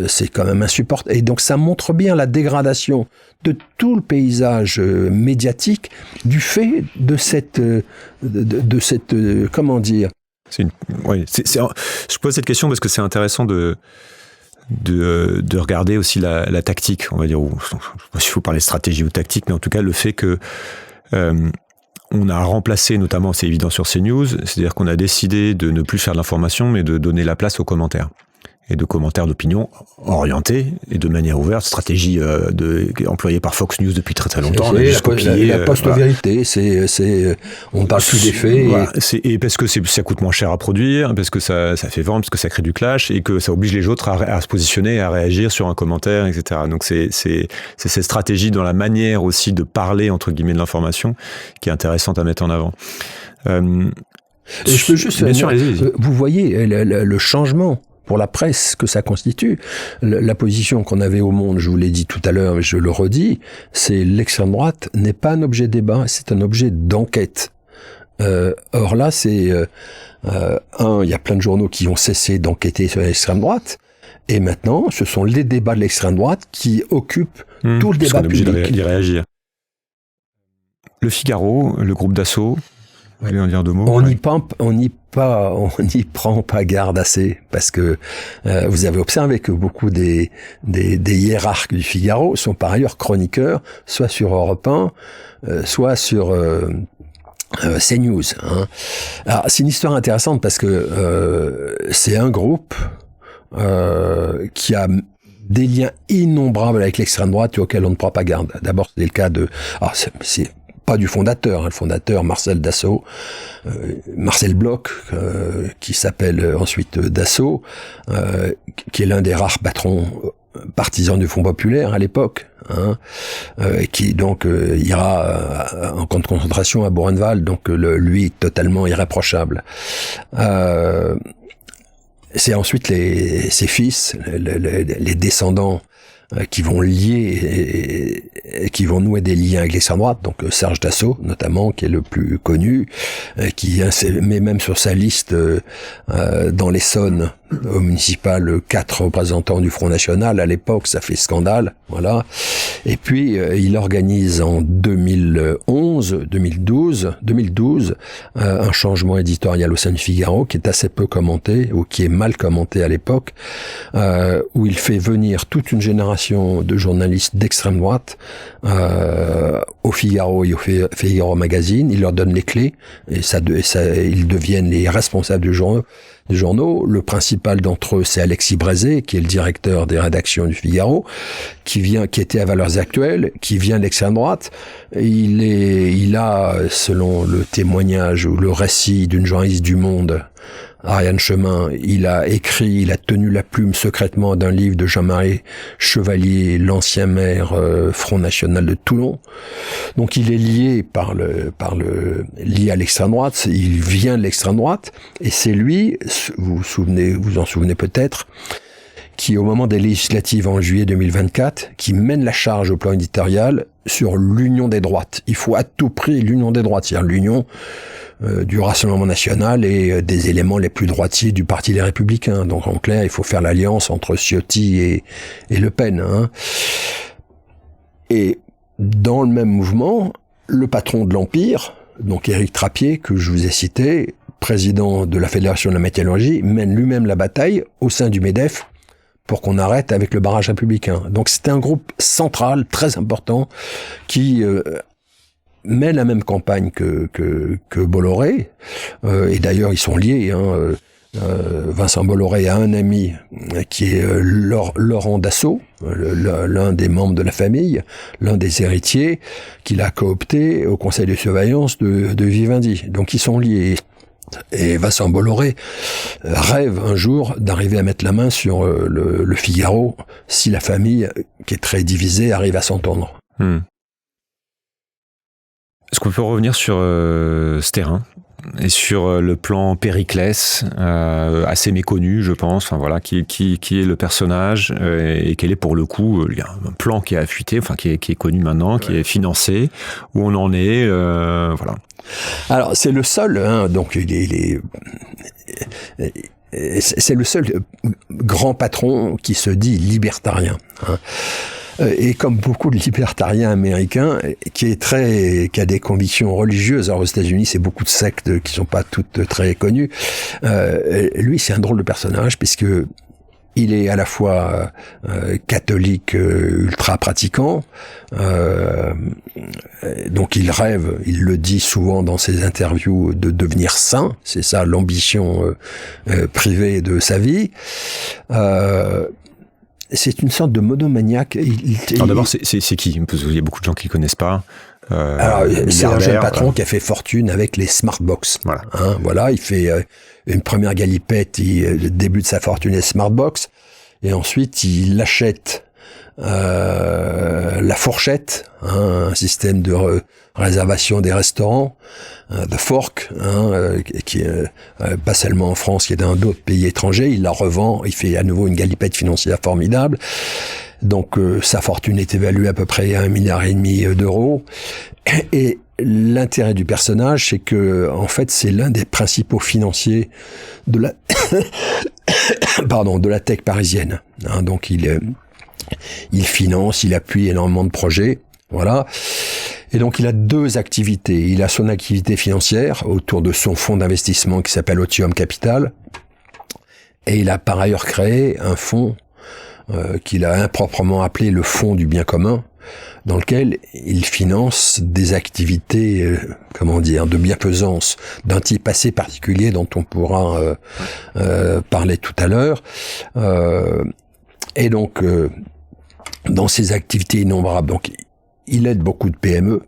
Speaker 2: c'est quand même insupportable. Et donc ça montre bien la dégradation de tout le paysage médiatique du fait de cette comment dire.
Speaker 1: Je pose cette question parce que c'est intéressant de regarder aussi la tactique, on va dire, ou je sais pas s'il faut parler stratégie ou tactique, mais en tout cas le fait que on a remplacé, notamment, c'est évident sur CNews, c'est-à-dire qu'on a décidé de ne plus faire de l'information, mais de donner la place aux commentaires. Et de commentaires d'opinion orientés et de manière ouverte, stratégie employée par Fox News depuis très très longtemps.
Speaker 2: La post-vérité, on ne parle plus des faits.
Speaker 1: Voilà. Et parce que ça coûte moins cher à produire, parce que ça fait vendre, parce que ça crée du clash et que ça oblige les autres à se positionner, à réagir sur un commentaire, etc. Donc c'est cette stratégie dans la manière aussi de parler, entre guillemets, de l'information qui est intéressante à mettre en avant.
Speaker 2: Je peux juste... Bien sûr, allez-y. Vous voyez le changement pour la presse que ça constitue. La position qu'on avait au Monde, je vous l'ai dit tout à l'heure, je le redis, c'est l'extrême droite n'est pas un objet de débat, c'est un objet d'enquête. Or là, il y a plein de journaux qui ont cessé d'enquêter sur l'extrême droite, et maintenant, ce sont les débats de l'extrême droite qui occupent tout le débat public.
Speaker 1: On est obligé d'y réagir. Le Figaro, le groupe Dassault, vous voulez en dire 2 mots?
Speaker 2: On n'y prend pas garde assez, parce que vous avez observé que beaucoup des hiérarques du Figaro sont par ailleurs chroniqueurs, soit sur Europe 1, soit sur CNews. Hein. Alors c'est une histoire intéressante parce que c'est un groupe qui a des liens innombrables avec l'extrême droite et auxquels on ne prend pas garde. D'abord, c'est le cas de... Alors, c'est pas du fondateur, hein, le fondateur Marcel Dassault, Marcel Bloch, qui s'appelle ensuite Dassault, qui est l'un des rares patrons partisans du Front populaire à l'époque, hein, qui donc ira en camp de concentration à Buchenwald, donc lui totalement irréprochable. C'est ensuite ses fils, les descendants, qui vont lier et qui vont nouer des liens avec l'extrême droite, donc Serge Dassault notamment, qui est le plus connu, qui met même sur sa liste dans l'Essonne au municipal 4 représentants du Front National. À l'époque, ça fait scandale, voilà. Et puis il organise en 2012 un changement éditorial au sein du Figaro qui est assez peu commenté, ou qui est mal commenté à l'époque, où il fait venir toute une génération de journalistes d'extrême droite au Figaro et au Figaro Magazine. Il leur donne les clés et ils deviennent les responsables des journaux. Le principal d'entre eux, c'est Alexis Brézé, qui est le directeur des rédactions du Figaro, qui était à Valeurs Actuelles, qui vient de l'extrême droite. Il a, selon le témoignage ou le récit d'une journaliste du Monde, Ariane Chemin, il a tenu la plume secrètement d'un livre de Jean-Marie Chevalier, l'ancien maire Front National de Toulon. Donc il est lié lié à l'extrême droite, il vient de l'extrême droite, et c'est lui, vous en souvenez peut-être, qui au moment des législatives en juillet 2024, qui mène la charge au plan éditorial sur l'union des droites. Il faut à tout prix l'union des droites, c'est-à-dire l'union du Rassemblement national et des éléments les plus droitiers du Parti des Républicains. Donc en clair, il faut faire l'alliance entre Ciotti et Le Pen. Hein. Et dans le même mouvement, le patron de l'Empire, donc Éric Trappier, que je vous ai cité, président de la Fédération de la métallurgie, mène lui-même la bataille au sein du MEDEF pour qu'on arrête avec le barrage républicain. Donc c'était un groupe central, très important, qui mène la même campagne que Bolloré, et d'ailleurs ils sont liés. Hein, Vincent Bolloré a un ami qui est Laurent Dassault, l'un des membres de la famille, l'un des héritiers, qu'il a coopté au conseil de surveillance de Vivendi. Donc ils sont liés. Et Vincent Bolloré rêve un jour d'arriver à mettre la main sur le Figaro si la famille, qui est très divisée, arrive à s'entendre.
Speaker 1: Est-ce qu'on peut revenir sur Sterrin et sur le plan Périclès, assez méconnu, je pense. Enfin voilà, qui est le personnage et quel est pour le coup il y a un plan qui a fuité, enfin qui est connu maintenant, qui est financé, où on en est, voilà.
Speaker 2: Alors c'est le seul, hein, donc c'est le seul grand patron qui se dit libertarien. Hein. Et comme beaucoup de libertariens américains, qui a des convictions religieuses. Alors aux États-Unis, c'est beaucoup de sectes qui sont pas toutes très connues. Lui, c'est un drôle de personnage puisque il est à la fois catholique ultra pratiquant, donc il rêve, il le dit souvent dans ses interviews, de devenir saint. C'est ça l'ambition privée de sa vie. C'est une sorte de monomaniaque.
Speaker 1: Alors d'abord, c'est qui? Parce qu'il y a beaucoup de gens qui ne connaissent pas.
Speaker 2: Alors, c'est un jeune patron qui a fait fortune avec les Smartbox.
Speaker 1: Voilà.
Speaker 2: Hein, voilà, il fait une première galipette, le début de sa fortune est Smartbox, et ensuite il achète la Fourchette, hein, un système de réservation des restaurants, The Fork, hein, qui est pas seulement en France, qui est dans d'autres pays étrangers. Il la revend, il fait à nouveau une galipette financière formidable. Donc sa fortune est évaluée à peu près à 1,5 milliard d'euros. Et l'intérêt du personnage, c'est que en fait, c'est l'un des principaux financiers de la de la tech parisienne. Hein, donc il finance, il appuie énormément de projets. Voilà. Et donc, il a deux activités. Il a son activité financière autour de son fonds d'investissement qui s'appelle Otium Capital. Et il a par ailleurs créé un fonds qu'il a improprement appelé le fonds du bien commun, dans lequel il finance des activités, de bienfaisance d'un type assez particulier dont on pourra parler tout à l'heure. Et donc, dans ses activités innombrables, donc il aide beaucoup de PME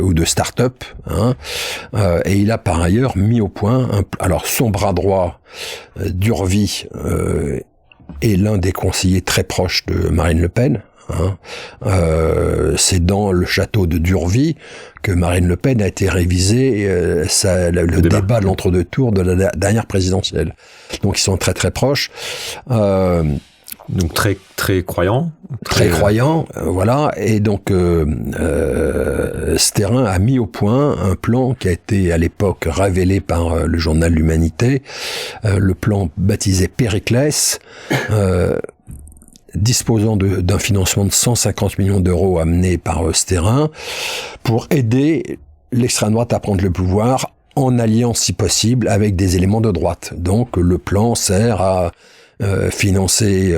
Speaker 2: ou de start-up, hein, et il a par ailleurs mis au point alors son bras droit, Durvy, est l'un des conseillers très proches de Marine Le Pen. Hein. C'est dans le château de Durvy que Marine Le Pen a été révisé le débat de l'entre-deux tours de la dernière présidentielle. Donc ils sont très très proches.
Speaker 1: Donc très très croyant.
Speaker 2: Très croyant, voilà. Et donc Sterrin a mis au point un plan qui a été à l'époque révélé par le journal L'Humanité, le plan baptisé Périclès, disposant d'un financement de 150 millions d'euros amené par Sterrin pour aider l'extrême droite à prendre le pouvoir en alliant si possible avec des éléments de droite. Donc le plan sert à financer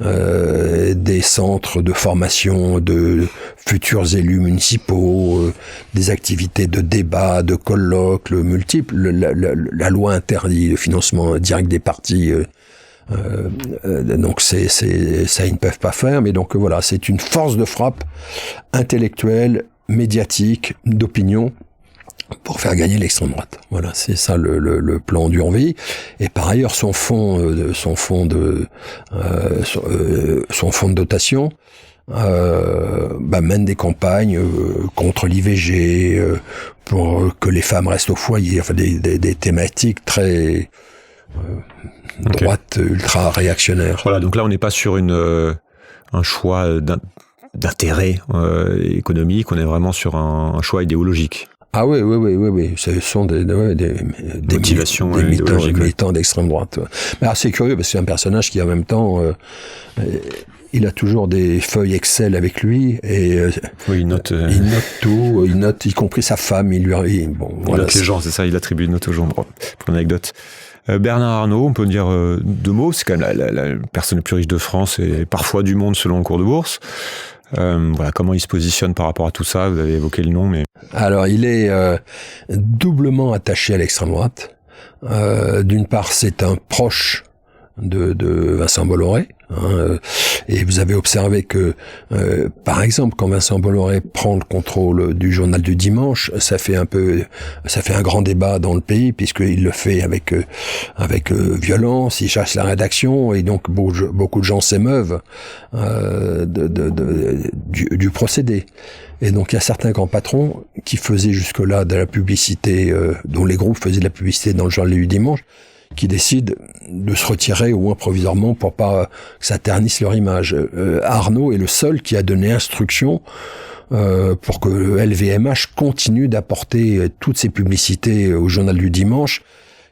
Speaker 2: des centres de formation de futurs élus municipaux, des activités de débat, de colloques multiples. La loi interdit le financement direct des partis, donc ça ils ne peuvent pas faire. Mais donc voilà, c'est une force de frappe intellectuelle, médiatique, d'opinion, pour faire gagner l'extrême droite. Voilà, c'est ça le plan d'Urville. Et par ailleurs, son fonds de dotation mène des campagnes contre l'IVG, pour que les femmes restent au foyer. Enfin, des thématiques très droite, ultra réactionnaire.
Speaker 1: Voilà, donc là, on n'est pas sur un choix d'intérêt économique, on est vraiment sur un choix idéologique.
Speaker 2: Ah oui. Ce sont des
Speaker 1: motivations
Speaker 2: militants d'extrême droite. Mais c'est curieux parce que c'est un personnage qui en même temps, il a toujours des feuilles Excel avec lui et
Speaker 1: il note
Speaker 2: tout, il note y compris sa femme. Il note
Speaker 1: les gens, c'est ça. Il attribue une note aux gens. Pour l'anecdote. Bernard Arnault, on peut dire deux mots. C'est quand même la personne la plus riche de France et parfois du monde selon le cours de bourse. Comment il se positionne par rapport à tout ça. Vous avez évoqué le nom, mais
Speaker 2: alors il est doublement attaché à l'extrême droite. D'une part, c'est un proche de Vincent Bolloré, et vous avez observé que par exemple quand Vincent Bolloré prend le contrôle du journal du dimanche, ça fait un grand débat dans le pays puisqu'il le fait avec violence, il chasse la rédaction et donc beaucoup de gens s'émeuvent du procédé. Et donc il y a certains grands patrons qui faisaient jusque-là de la publicité, dont les groupes faisaient de la publicité dans le journal du dimanche, qui décident de se retirer au moins provisoirement pour pas que ça ternisse leur image. Arnault est le seul qui a donné instruction pour que le LVMH continue d'apporter toutes ses publicités au journal du dimanche.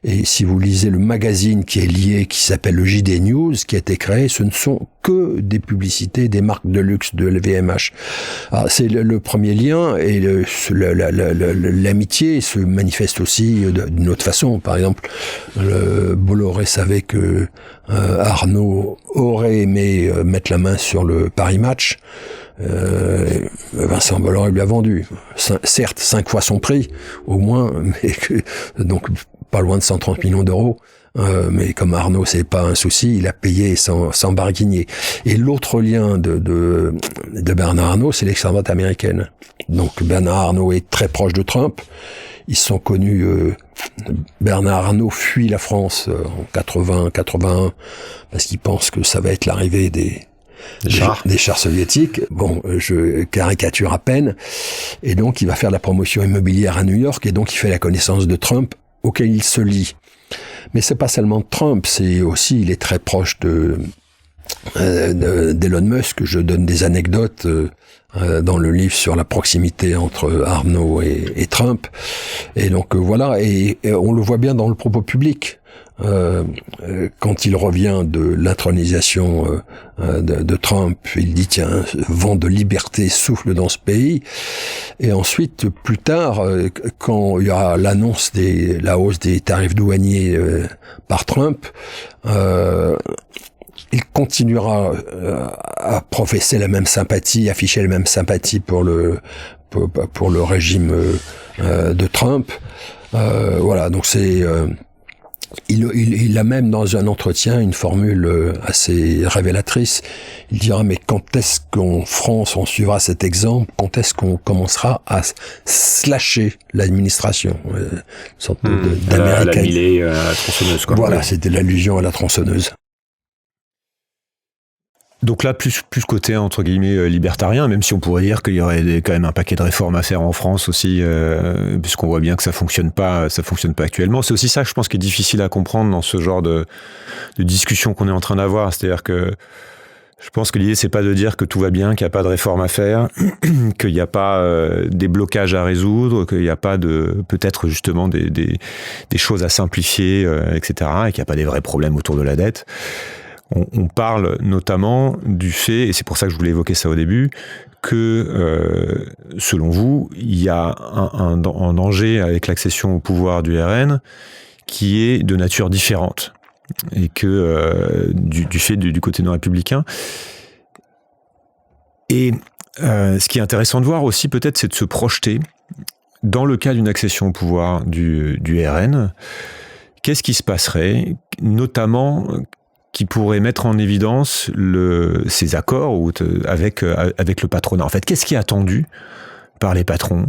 Speaker 2: Et si vous lisez le magazine qui est lié, qui s'appelle le JD News, qui a été créé, ce ne sont que des publicités des marques de luxe de LVMH. Alors, c'est le premier lien, et l'amitié se manifeste aussi d'une autre façon. Par exemple, Bolloré savait que Arnault aurait aimé mettre la main sur le Paris Match. Vincent Bolloré lui a vendu. Certes, 5 fois son prix, au moins, mais donc pas loin de 130 millions d'euros. Mais comme Arnault, c'est pas un souci, il a payé sans barguigner. Et l'autre lien de Bernard Arnault, c'est l'extrême droite américaine. Donc Bernard Arnault est très proche de Trump. Ils sont connus. Bernard Arnault fuit la France en 80-81 parce qu'il pense que ça va être l'arrivée des chars soviétiques. Bon, je caricature à peine. Et donc, il va faire de la promotion immobilière à New York, et donc il fait la connaissance de Trump, auquel il se lie. Mais c'est pas seulement Trump, c'est aussi, il est très proche d'Elon Musk. Je donne des anecdotes dans le livre sur la proximité entre Arnault et Trump. Et donc voilà, et on le voit bien dans le propos public. Quand il revient de l'intronisation de Trump, il dit tiens, vent de liberté souffle dans ce pays. Et ensuite, plus tard, quand il y aura l'annonce la hausse des tarifs douaniers par Trump, il continuera à professer la même sympathie, afficher la même sympathie pour le régime de Trump. Voilà, donc c'est il a même dans un entretien une formule assez révélatrice. Il dira mais quand est-ce qu'en France on suivra cet exemple? Quand est-ce qu'on commencera à slasher l'administration? Une sorte d'américaine.
Speaker 1: La Millet, à la tronçonneuse, quoi.
Speaker 2: Voilà, c'était l'allusion à la tronçonneuse.
Speaker 1: Donc là, plus côté, entre guillemets, libertarien, même si on pourrait dire qu'il y aurait quand même un paquet de réformes à faire en France aussi, puisqu'on voit bien que ça fonctionne pas actuellement. C'est aussi ça, je pense, qui est difficile à comprendre dans ce genre de discussion qu'on est en train d'avoir. C'est-à-dire que je pense que l'idée, c'est pas de dire que tout va bien, qu'il n'y a pas de réforme à faire, qu'il n'y a pas des blocages à résoudre, qu'il n'y a pas peut-être justement des choses à simplifier, etc., et qu'il n'y a pas des vrais problèmes autour de la dette. On parle notamment du fait, et c'est pour ça que je voulais évoquer ça au début, que selon vous, il y a un danger avec l'accession au pouvoir du RN qui est de nature différente, et que du fait du côté non républicain. Et ce qui est intéressant de voir aussi peut-être, c'est de se projeter dans le cas d'une accession au pouvoir du RN. Qu'est-ce qui se passerait, notamment qui pourrait mettre en évidence ces accords avec le patronat. En fait, qu'est-ce qui est attendu par les patrons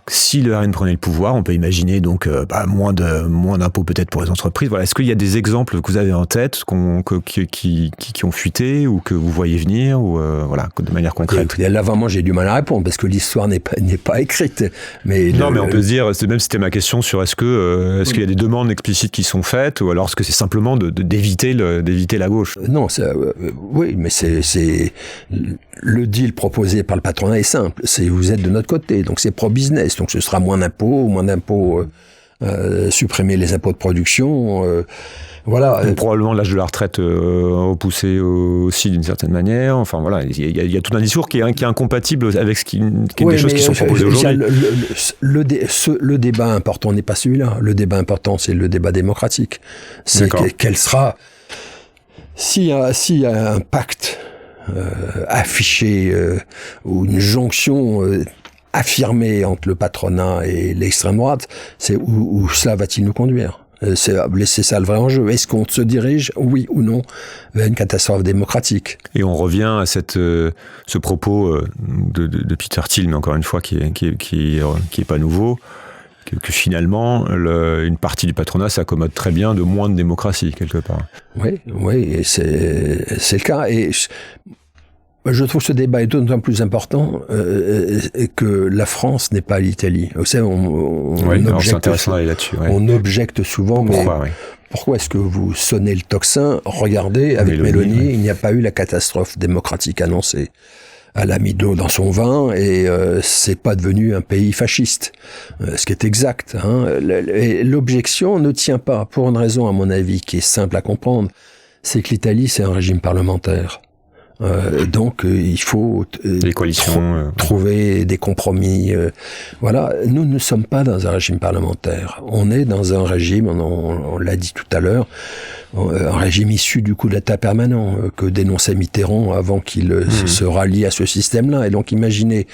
Speaker 1: Si le RN prenait le pouvoir, on peut imaginer donc moins d'impôts peut-être pour les entreprises. Voilà. Est-ce qu'il y a des exemples que vous avez en tête qui ont fuité ou que vous voyez venir ou voilà, de manière concrète?
Speaker 2: Là vraiment j'ai du mal à répondre parce que l'histoire n'est pas écrite. Mais
Speaker 1: mais on peut se dire, même c'était ma question sur est-ce qu'il y a des demandes explicites qui sont faites ou alors est-ce que c'est simplement d'éviter la gauche?
Speaker 2: Non, oui, mais c'est le deal proposé par le patronat est simple. C'est vous êtes de notre côté, donc c'est pro-business. Donc ce sera moins d'impôts, supprimer les impôts de production, voilà.
Speaker 1: Probablement l'âge de la retraite repoussé aussi d'une certaine manière. Enfin voilà, il y a tout un discours qui est incompatible avec des choses qui sont proposées aujourd'hui.
Speaker 2: Le débat important n'est pas celui-là. Le débat important, c'est le débat démocratique. C'est quel sera s'il y a un pacte affiché ou une jonction affirmée entre le patronat et l'extrême droite, c'est où cela va-t-il nous conduire? C'est ça le vrai enjeu. Est-ce qu'on se dirige, oui ou non, vers une catastrophe démocratique?
Speaker 1: Et on revient à ce propos de Peter Thiel, mais encore une fois, qui est pas nouveau, que finalement, une partie du patronat s'accommode très bien de moins de démocratie, quelque part.
Speaker 2: Oui, et c'est le cas. Et je trouve ce débat est d'autant plus important que la France n'est pas l'Italie. Vous savez,
Speaker 1: c'est intéressant d'aller là-dessus. Ouais.
Speaker 2: On objecte souvent, pourquoi est-ce que vous sonnez le tocsin? Regardez, avec Mélanie, il n'y a pas eu la catastrophe démocratique annoncée. Elle a mis de l'eau dans son vin et c'est pas devenu un pays fasciste, ce qui est exact. Et l'objection ne tient pas pour une raison, à mon avis, qui est simple à comprendre, c'est que l'Italie, c'est un régime parlementaire. Donc il faut
Speaker 1: les coalitions,
Speaker 2: trouver des compromis. Voilà, nous ne sommes pas dans un régime parlementaire. On est dans un régime, on l'a dit tout à l'heure, un régime issu du coup d'État permanent que dénonçait Mitterrand avant qu'il se rallie à ce système-là. Et donc imaginez,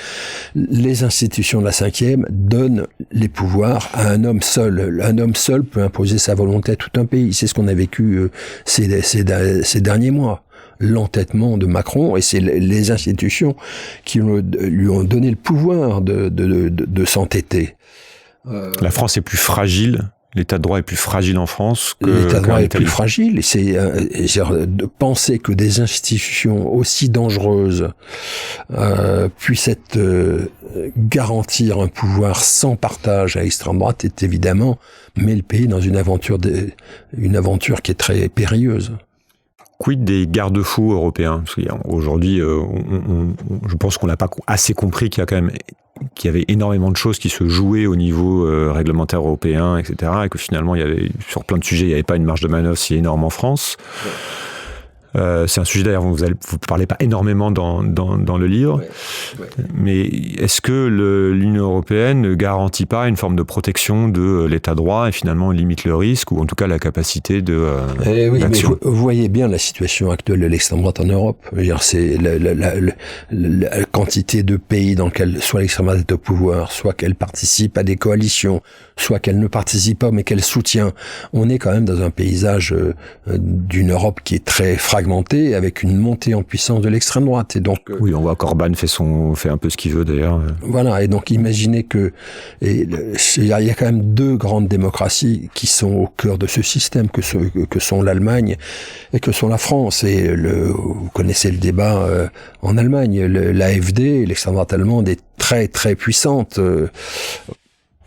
Speaker 2: les institutions de la 5e donnent les pouvoirs à un homme seul. Un homme seul peut imposer sa volonté à tout un pays. C'est ce qu'on a vécu ces derniers mois. L'entêtement de Macron, et c'est les institutions qui lui ont donné le pouvoir de s'entêter.
Speaker 1: La France est plus fragile, l'état de droit est plus fragile en France que
Speaker 2: l'état de droit est plus fragile, et c'est de penser que des institutions aussi dangereuses puissent garantir un pouvoir sans partage à l'extrême droite est évidemment met le pays dans une aventure qui est très périlleuse.
Speaker 1: Quid des garde-fous européens? Parce qu'aujourd'hui, je pense qu'on n'a pas assez compris qu'il y avait énormément de choses qui se jouaient au niveau réglementaire européen, etc. Et que finalement, sur plein de sujets, il n'y avait pas une marge de manœuvre si énorme en France. C'est un sujet d'ailleurs dont vous ne parlez pas énormément dans le livre. Ouais. Mais est-ce que l'Union européenne ne garantit pas une forme de protection de l'état de droit et finalement limite le risque ou en tout cas la capacité d'action?
Speaker 2: Mais vous voyez bien la situation actuelle de l'extrême droite en Europe. C'est la quantité de pays dans lesquels soit l'extrême droite est au pouvoir, soit qu'elle participe à des coalitions, soit qu'elle ne participe pas mais qu'elle soutient. On est quand même dans un paysage d'une Europe qui est très fragmentée, avec une montée en puissance de l'extrême droite. Et donc,
Speaker 1: oui, on voit qu'Orban fait un peu ce qu'il veut d'ailleurs.
Speaker 2: Voilà, et donc imaginez que il y a quand même deux grandes démocraties qui sont au cœur de ce système, que sont l'Allemagne et que sont la France. Et vous connaissez le débat en Allemagne, l'AfD, l'extrême droite allemande est très très puissante.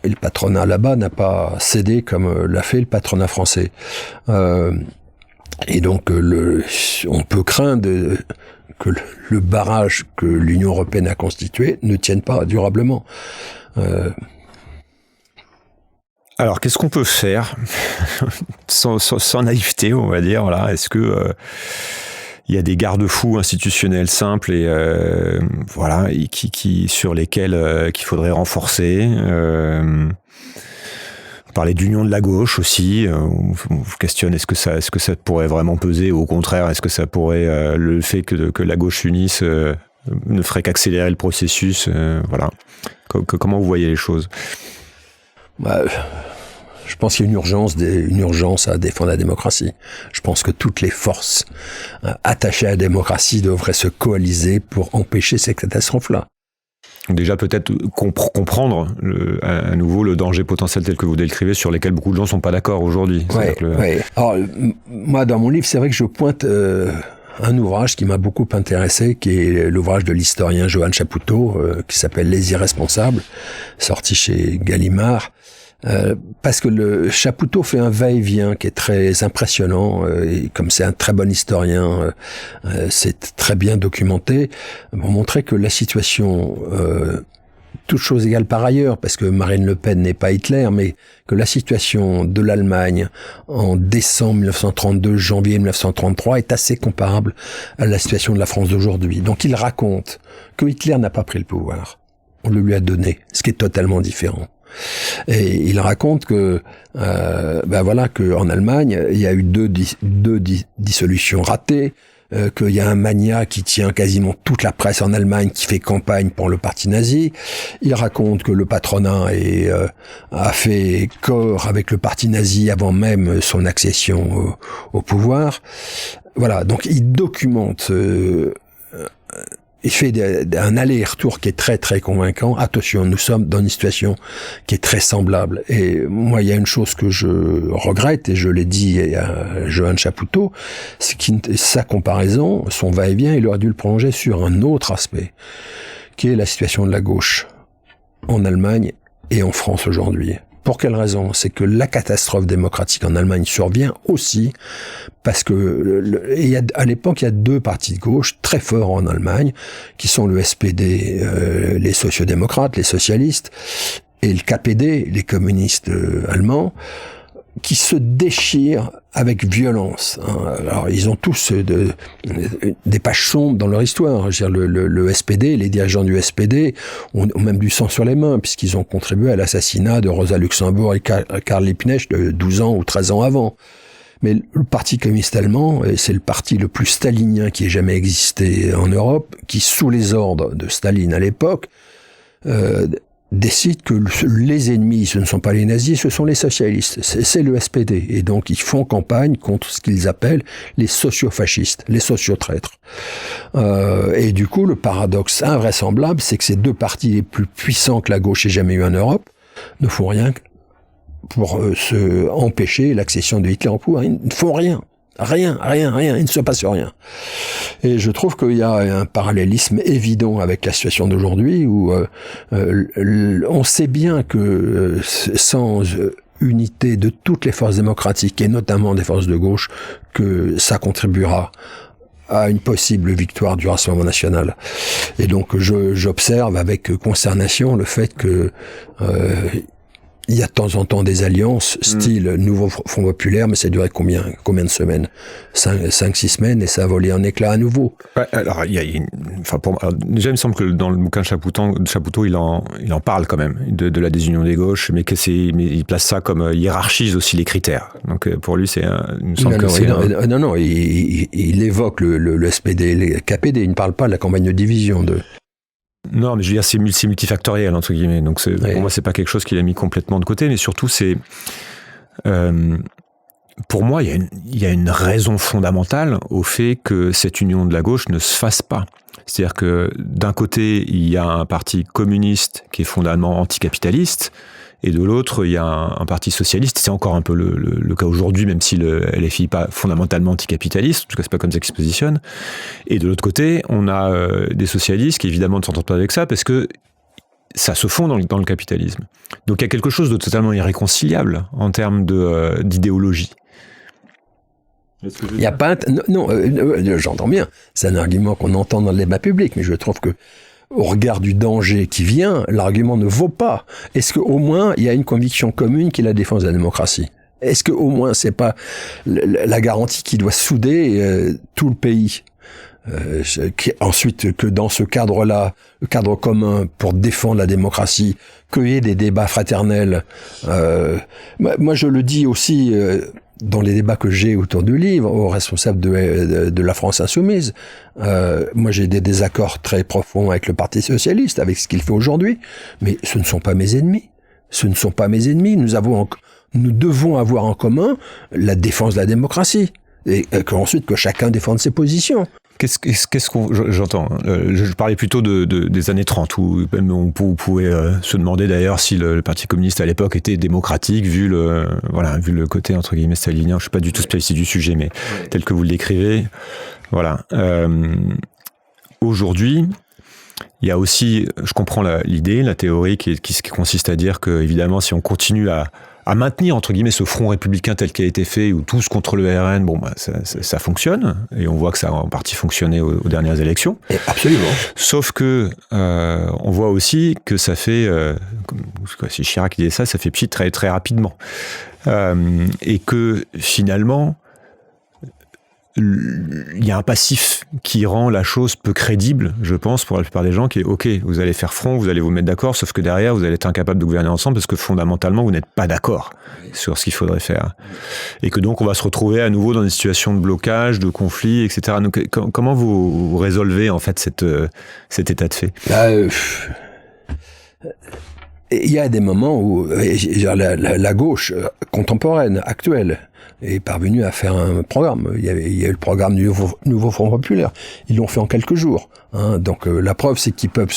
Speaker 2: Et le patronat là-bas n'a pas cédé comme l'a fait le patronat français. Et donc, on peut craindre que le barrage que l'Union européenne a constitué ne tienne pas durablement.
Speaker 1: Alors, qu'est-ce qu'on peut faire sans naïveté, on va dire, voilà. Est-ce que il y a des garde-fous institutionnels simples et sur lesquels qu'il faudrait renforcer? Vous parlez d'union de la gauche aussi. On vous questionne, est-ce que ça pourrait vraiment peser? Ou au contraire, est-ce que ça pourrait, le fait que la gauche s'unisse ne ferait qu'accélérer le processus? Voilà. Comment vous voyez les choses?
Speaker 2: Je pense qu'il y a une urgence à défendre la démocratie. Je pense que toutes les forces attachées à la démocratie devraient se coaliser pour empêcher ces catastrophes-là.
Speaker 1: déjà peut-être comprendre à nouveau le danger potentiel tel que vous décrivez, sur lesquels beaucoup de gens ne sont pas d'accord aujourd'hui.
Speaker 2: Ouais. Alors, moi, dans mon livre, c'est vrai que je pointe un ouvrage qui m'a beaucoup intéressé, qui est l'ouvrage de l'historien Johan Chapoutot, qui s'appelle Les Irresponsables, sorti chez Gallimard. Parce que le Chapoutot fait un va-et-vient qui est très impressionnant, et comme c'est un très bon historien, c'est très bien documenté, pour montrer que la situation, toutes choses égales par ailleurs, parce que Marine Le Pen n'est pas Hitler, mais que la situation de l'Allemagne en décembre 1932, janvier 1933 est assez comparable à la situation de la France d'aujourd'hui. Donc il raconte que Hitler n'a pas pris le pouvoir, on le lui a donné, ce qui est totalement différent. Et il raconte que, que en Allemagne, il y a eu deux dissolutions ratées, qu'il y a un mania qui tient quasiment toute la presse en Allemagne, qui fait campagne pour le parti nazi. Il raconte que le patronat a fait corps avec le parti nazi avant même son accession au pouvoir. Voilà, donc il documente. Il fait un aller-retour qui est très très convaincant. Attention, nous sommes dans une situation qui est très semblable. Et moi, il y a une chose que je regrette, et je l'ai dit à Johan Chapoutot, c'est que sa comparaison, son va-et-vient, il aurait dû le prolonger sur un autre aspect, qui est la situation de la gauche en Allemagne et en France aujourd'hui. Pour quelle raison? C'est que la catastrophe démocratique en Allemagne survient aussi parce que à l'époque, il y a deux partis de gauche très forts en Allemagne, qui sont le SPD, les sociodémocrates, les socialistes, et le KPD, les communistes allemands, qui se déchirent avec violence. Alors, ils ont tous des pages sombres dans leur histoire. Je veux dire, le SPD, les dirigeants du SPD ont même du sang sur les mains, puisqu'ils ont contribué à l'assassinat de Rosa Luxemburg et Karl Liebknecht de 12 ans ou 13 ans avant. Mais le Parti communiste allemand, c'est le parti le plus stalinien qui ait jamais existé en Europe, qui, sous les ordres de Staline à l'époque, décide que les ennemis, ce ne sont pas les nazis, ce sont les socialistes, c'est le SPD. Et donc, ils font campagne contre ce qu'ils appellent les sociofascistes, les sociotraîtres. Et du coup, le paradoxe invraisemblable, c'est que ces deux partis les plus puissants que la gauche ait jamais eu en Europe ne font rien pour empêcher l'accession de Hitler au pouvoir. Ils ne font rien. Rien, il ne se passe rien. Et je trouve qu'il y a un parallélisme évident avec la situation d'aujourd'hui, où on sait bien que sans unité de toutes les forces démocratiques, et notamment des forces de gauche, que ça contribuera à une possible victoire du Rassemblement national. Et donc j'observe avec consternation le fait que il y a de temps en temps des alliances, style Nouveau Front Populaire, mais ça durait combien de semaines? 5-6 semaines, et ça a volé en éclats à nouveau.
Speaker 1: Ouais, alors, déjà, il me semble que dans le bouquin Chapoutot, il en parle quand même, de la désunion des gauches, mais mais il place ça comme, il hiérarchise aussi les critères. Donc, pour lui, il me semble
Speaker 2: non, il évoque le SPD, le KPD, il ne parle pas de la campagne de division de...
Speaker 1: Non, mais je veux dire, c'est multifactoriel, entre guillemets. Donc, pour moi, c'est pas quelque chose qu'il a mis complètement de côté, mais surtout, pour moi, il y a une raison fondamentale au fait que cette union de la gauche ne se fasse pas. C'est-à-dire que, d'un côté, il y a un parti communiste qui est fondamentalement anticapitaliste, et de l'autre, il y a un parti socialiste. C'est encore un peu le cas aujourd'hui, même si le LFI n'est pas fondamentalement anticapitaliste. En tout cas, c'est pas comme ça qu'il se positionne. Et de l'autre côté, on a des socialistes qui, évidemment, ne s'entendent pas avec ça parce que ça se fond dans le capitalisme. Donc, il y a quelque chose de totalement irréconciliable en termes d'idéologie.
Speaker 2: Il n'y a pas... Non, j'entends bien. C'est un argument qu'on entend dans le débat public, mais je trouve que au regard du danger qui vient, l'argument ne vaut pas. Est-ce qu'au moins, il y a une conviction commune qui est la défense de la démocratie? Est-ce qu'au moins, c'est pas la garantie qui doit souder tout le pays? Ensuite, que dans ce cadre-là, le cadre commun pour défendre la démocratie, qu'il y ait des débats fraternels. Moi, je le dis aussi... dans les débats que j'ai autour du livre, aux responsables de la France insoumise, moi j'ai des désaccords très profonds avec le Parti socialiste, avec ce qu'il fait aujourd'hui, mais ce ne sont pas mes ennemis. Nous devons avoir en commun la défense de la démocratie, et qu'ensuite que chacun défende ses positions.
Speaker 1: Qu'est-ce qu'on... J'entends. Je parlais plutôt des années 30, où même on pouvait se demander d'ailleurs si le Parti communiste à l'époque était démocratique, vu le côté entre guillemets stalinien. Je suis pas du tout spécialiste du sujet, mais tel que vous le décrivez, voilà. Aujourd'hui, il y a aussi, je comprends l'idée, la théorie qui consiste à dire que, évidemment, si on continue à maintenir, entre guillemets, ce front républicain tel qu'il a été fait, où tous contre le RN, ça fonctionne, et on voit que ça a en partie fonctionné aux dernières élections.
Speaker 2: Et absolument.
Speaker 1: Sauf que, on voit aussi que ça fait, c'est Chirac qui disait ça fait pchit très, très rapidement. Et que, finalement, il y a un passif qui rend la chose peu crédible, je pense, pour la plupart des gens, qui est ok, vous allez faire front, vous allez vous mettre d'accord, sauf que derrière, vous allez être incapable de gouverner ensemble parce que fondamentalement, vous n'êtes pas d'accord sur ce qu'il faudrait faire. Et que donc, on va se retrouver à nouveau dans des situations de blocage, de conflit, etc. Donc, comment vous résolvez, en fait, cet état de fait?
Speaker 2: Il y a des moments où la gauche contemporaine, actuelle, est parvenue à faire un programme. Il y a eu le programme du Nouveau Front Populaire. Ils l'ont fait en quelques jours. Hein. Donc la preuve, c'est qu'ils peuvent...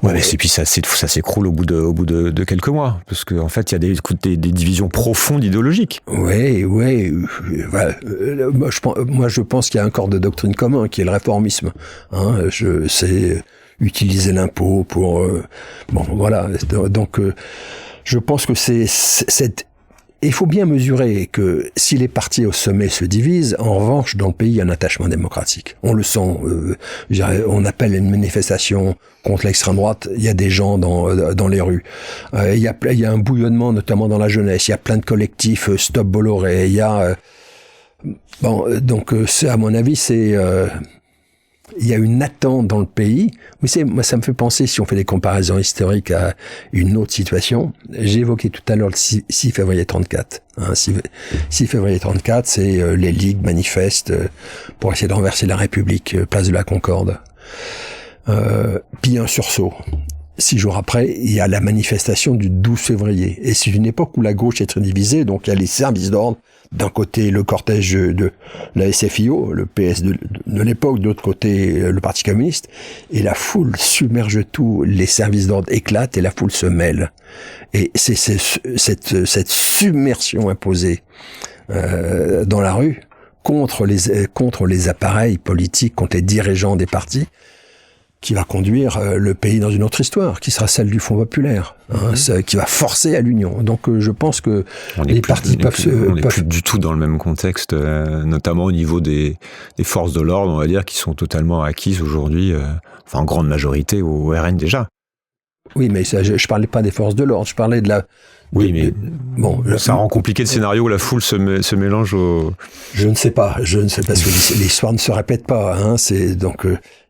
Speaker 1: Et puis ça s'écroule au bout de quelques mois. Parce qu'en fait, il y a des divisions profondes idéologiques.
Speaker 2: Oui. Voilà. Moi, je pense qu'il y a un corps de doctrine commun, qui est le réformisme. Hein. C'est utiliser l'impôt pour... voilà. Donc, je pense que il faut bien mesurer que si les partis au sommet se divisent, en revanche, dans le pays, il y a un attachement démocratique. On le sent. On appelle une manifestation contre l'extrême droite. Il y a des gens dans les rues. Il y a un bouillonnement, notamment dans la jeunesse. Il y a plein de collectifs Stop Bolloré. Il y a... donc, à mon avis, il y a une attente dans le pays. Vous savez, moi, ça me fait penser, si on fait des comparaisons historiques à une autre situation, j'ai évoqué tout à l'heure le 6 février 34. 6 février 34, c'est les ligues manifestent pour essayer de renverser la République, place de la Concorde. Puis il y a un sursaut. 6 jours après, il y a la manifestation du 12 février. Et c'est une époque où la gauche est très divisée, donc il y a les services d'ordre. D'un côté, le cortège de la SFIO, le PS de l'époque, de l'autre côté, le Parti communiste, et la foule submerge tout, les services d'ordre éclatent et la foule se mêle. Et c'est cette submersion imposée dans la rue contre les appareils politiques, contre les dirigeants des partis, qui va conduire le pays dans une autre histoire, qui sera celle du Front populaire, qui va forcer à l'union. Donc je pense que les partis peuvent...
Speaker 1: On n'est plus du tout dans le même contexte, notamment au niveau des forces de l'ordre, on va dire, qui sont totalement acquises aujourd'hui, en grande majorité au RN déjà.
Speaker 2: Oui, mais ça, je parlais pas des forces de l'ordre, je parlais de la...
Speaker 1: Oui, mais ça rend compliqué le scénario où la foule se mélange au...
Speaker 2: Je ne sais pas, parce que l'histoire ne se répète pas.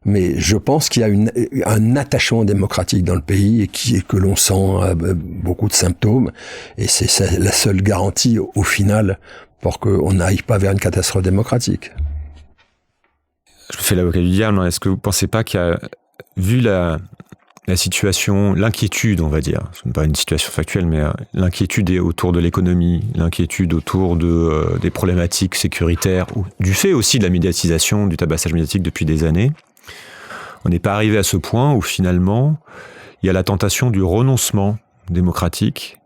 Speaker 2: Mais je pense qu'il y a un attachement démocratique dans le pays et que l'on sent beaucoup de symptômes. Et c'est la seule garantie, au final, pour qu'on n'arrive pas vers une catastrophe démocratique.
Speaker 1: Je fais l'avocat du diable. Est-ce que vous ne pensez pas qu'il y a, vu la situation, l'inquiétude, on va dire, ce n'est pas une situation factuelle, mais l'inquiétude autour de l'économie, l'inquiétude autour des problématiques sécuritaires, ou du fait aussi de la médiatisation, du tabassage médiatique depuis des années, on n'est pas arrivé à ce point où finalement, il y a la tentation du renoncement démocratique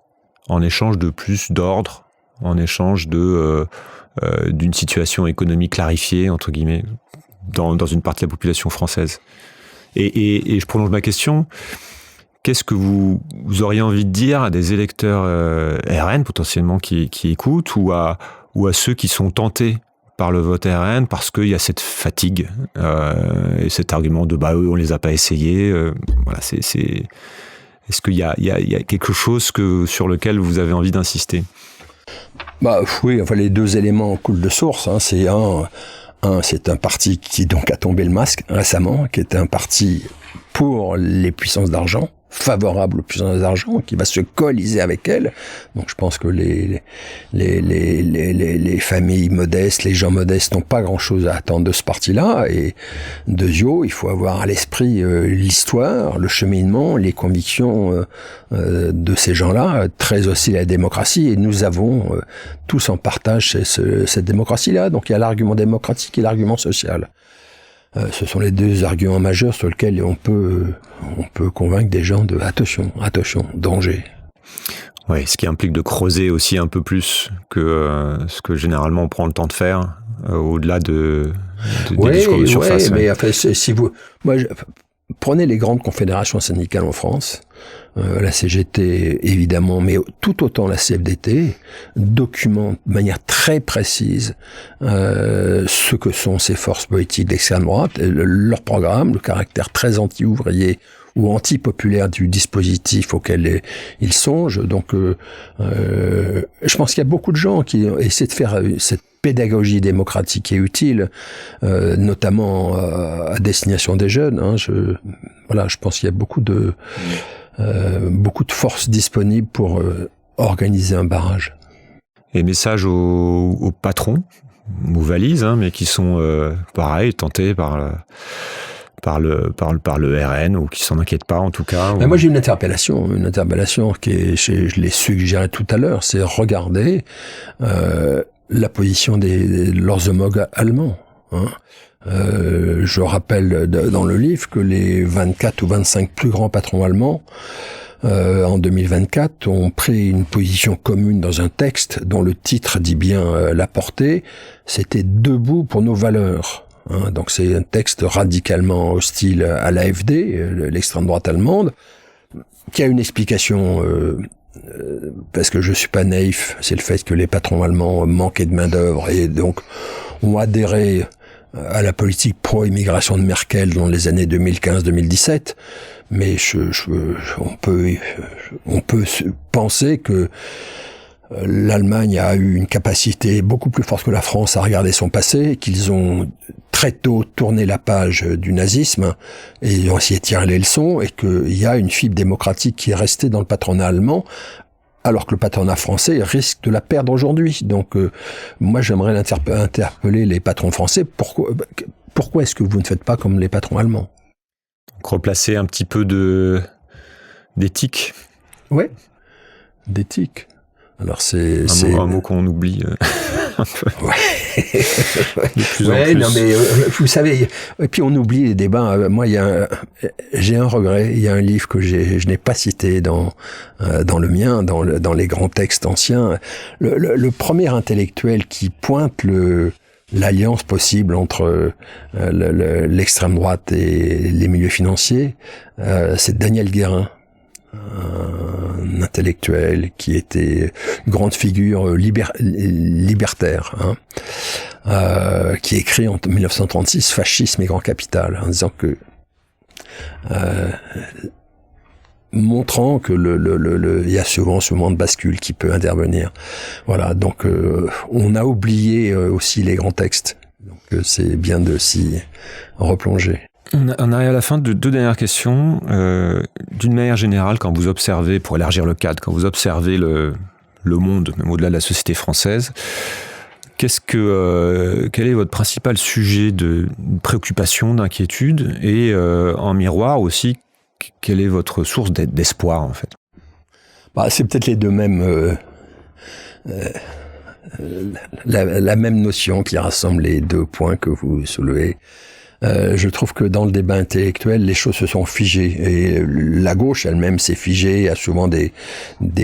Speaker 1: en échange de plus d'ordre, en échange d'une situation économique clarifiée, entre guillemets, dans une partie de la population française. Et je prolonge ma question. Qu'est-ce que vous auriez envie de dire à des électeurs RN potentiellement qui écoutent ou à ceux qui sont tentés par le vote RN parce qu'il y a cette fatigue et cet argument de eux on les a pas essayés. Est-ce qu'il y a quelque chose sur lequel vous avez envie d'insister?
Speaker 2: Oui, les deux éléments coulent de source. C'est c'est un parti qui donc a tombé le masque récemment, qui est un parti pour les puissances d'argent, favorable aux puissances d'argent, qui va se coaliser avec elles. Donc je pense que les familles modestes, les gens modestes n'ont pas grand-chose à attendre de ce parti-là. Et deuxièmement, il faut avoir à l'esprit l'histoire, le cheminement, les convictions de ces gens-là, très hostiles à la démocratie. Et nous avons tous en partage cette démocratie-là. Donc il y a l'argument démocratique et l'argument social. Ce sont les deux arguments majeurs sur lesquels on peut convaincre des gens de attention, danger.
Speaker 1: Oui, ce qui implique de creuser aussi un peu plus que ce que généralement on prend le temps de faire, au-delà des discours de surface.
Speaker 2: Oui, mais enfin, prenez les grandes confédérations syndicales en France, la CGT évidemment, mais tout autant la CFDT, documente de manière très précise ce que sont ces forces politiques d'extrême droite, leur programme, le caractère très anti-ouvrier ou anti-populaire du dispositif auquel ils songent. Donc, je pense qu'il y a beaucoup de gens qui essaient de faire cette pédagogie démocratique qui est utile, notamment à destination des jeunes. Hein. Je pense qu'il y a beaucoup de forces disponibles pour organiser un barrage.
Speaker 1: Et message aux patrons, aux valises, hein, mais qui sont pareil, tentés par le RN, ou qui s'en inquiètent pas en tout cas.
Speaker 2: Moi j'ai une interpellation qui est, je l'ai suggéré tout à l'heure, c'est regarder la position de leurs homologues allemands. Hein. Je rappelle dans le livre que les 24 ou 25 plus grands patrons allemands en 2024 ont pris une position commune dans un texte dont le titre dit bien la portée, c'était « Debout pour nos valeurs ». Hein, donc c'est un texte radicalement hostile à l'AfD, l'extrême droite allemande, qui a une explication, parce que je suis pas naïf, c'est le fait que les patrons allemands manquaient de main-d'œuvre et donc ont adhéré à la politique pro-immigration de Merkel dans les années 2015-2017. Mais on peut penser que l'Allemagne a eu une capacité beaucoup plus forte que la France à regarder son passé, qu'ils ont très tôt tourné la page du nazisme et ont essayé de tirer les leçons, et qu'il y a une fibre démocratique qui est restée dans le patronat allemand, alors que le patronat français risque de la perdre aujourd'hui. Donc moi j'aimerais interpeller les patrons français, pourquoi est-ce que vous ne faites pas comme les patrons allemands?
Speaker 1: Donc replacer un petit peu d'éthique.
Speaker 2: Oui, d'éthique. Alors c'est
Speaker 1: un mot qu'on oublie un peu.
Speaker 2: Ouais.
Speaker 1: De plus en plus.
Speaker 2: Non mais vous savez, et puis on oublie les débats. Moi, j'ai un regret. Il y a un livre que je n'ai pas cité dans le mien, dans les grands textes anciens. Le premier intellectuel qui pointe l'alliance possible entre l'extrême droite et les milieux financiers, c'est Daniel Guérin. Un intellectuel qui était une grande figure libertaire, hein, qui écrit en 1936 Fascisme et grand capital, en disant que montrant que il y a souvent ce moment de bascule qui peut intervenir. Voilà, donc on a oublié aussi les grands textes. Donc c'est bien de s'y replonger.
Speaker 1: On arrive à la fin de deux dernières questions. D'une manière générale, quand vous observez, pour élargir le cadre, quand vous observez le monde, même au-delà de la société française, quel est votre principal sujet de préoccupation, d'inquiétude, et en miroir aussi, quelle est votre source d'espoir en fait?
Speaker 2: C'est peut-être les deux mêmes. La même notion qui rassemble les deux points que vous soulevez. Je trouve que dans le débat intellectuel, les choses se sont figées, et la gauche elle-même s'est figée, a souvent des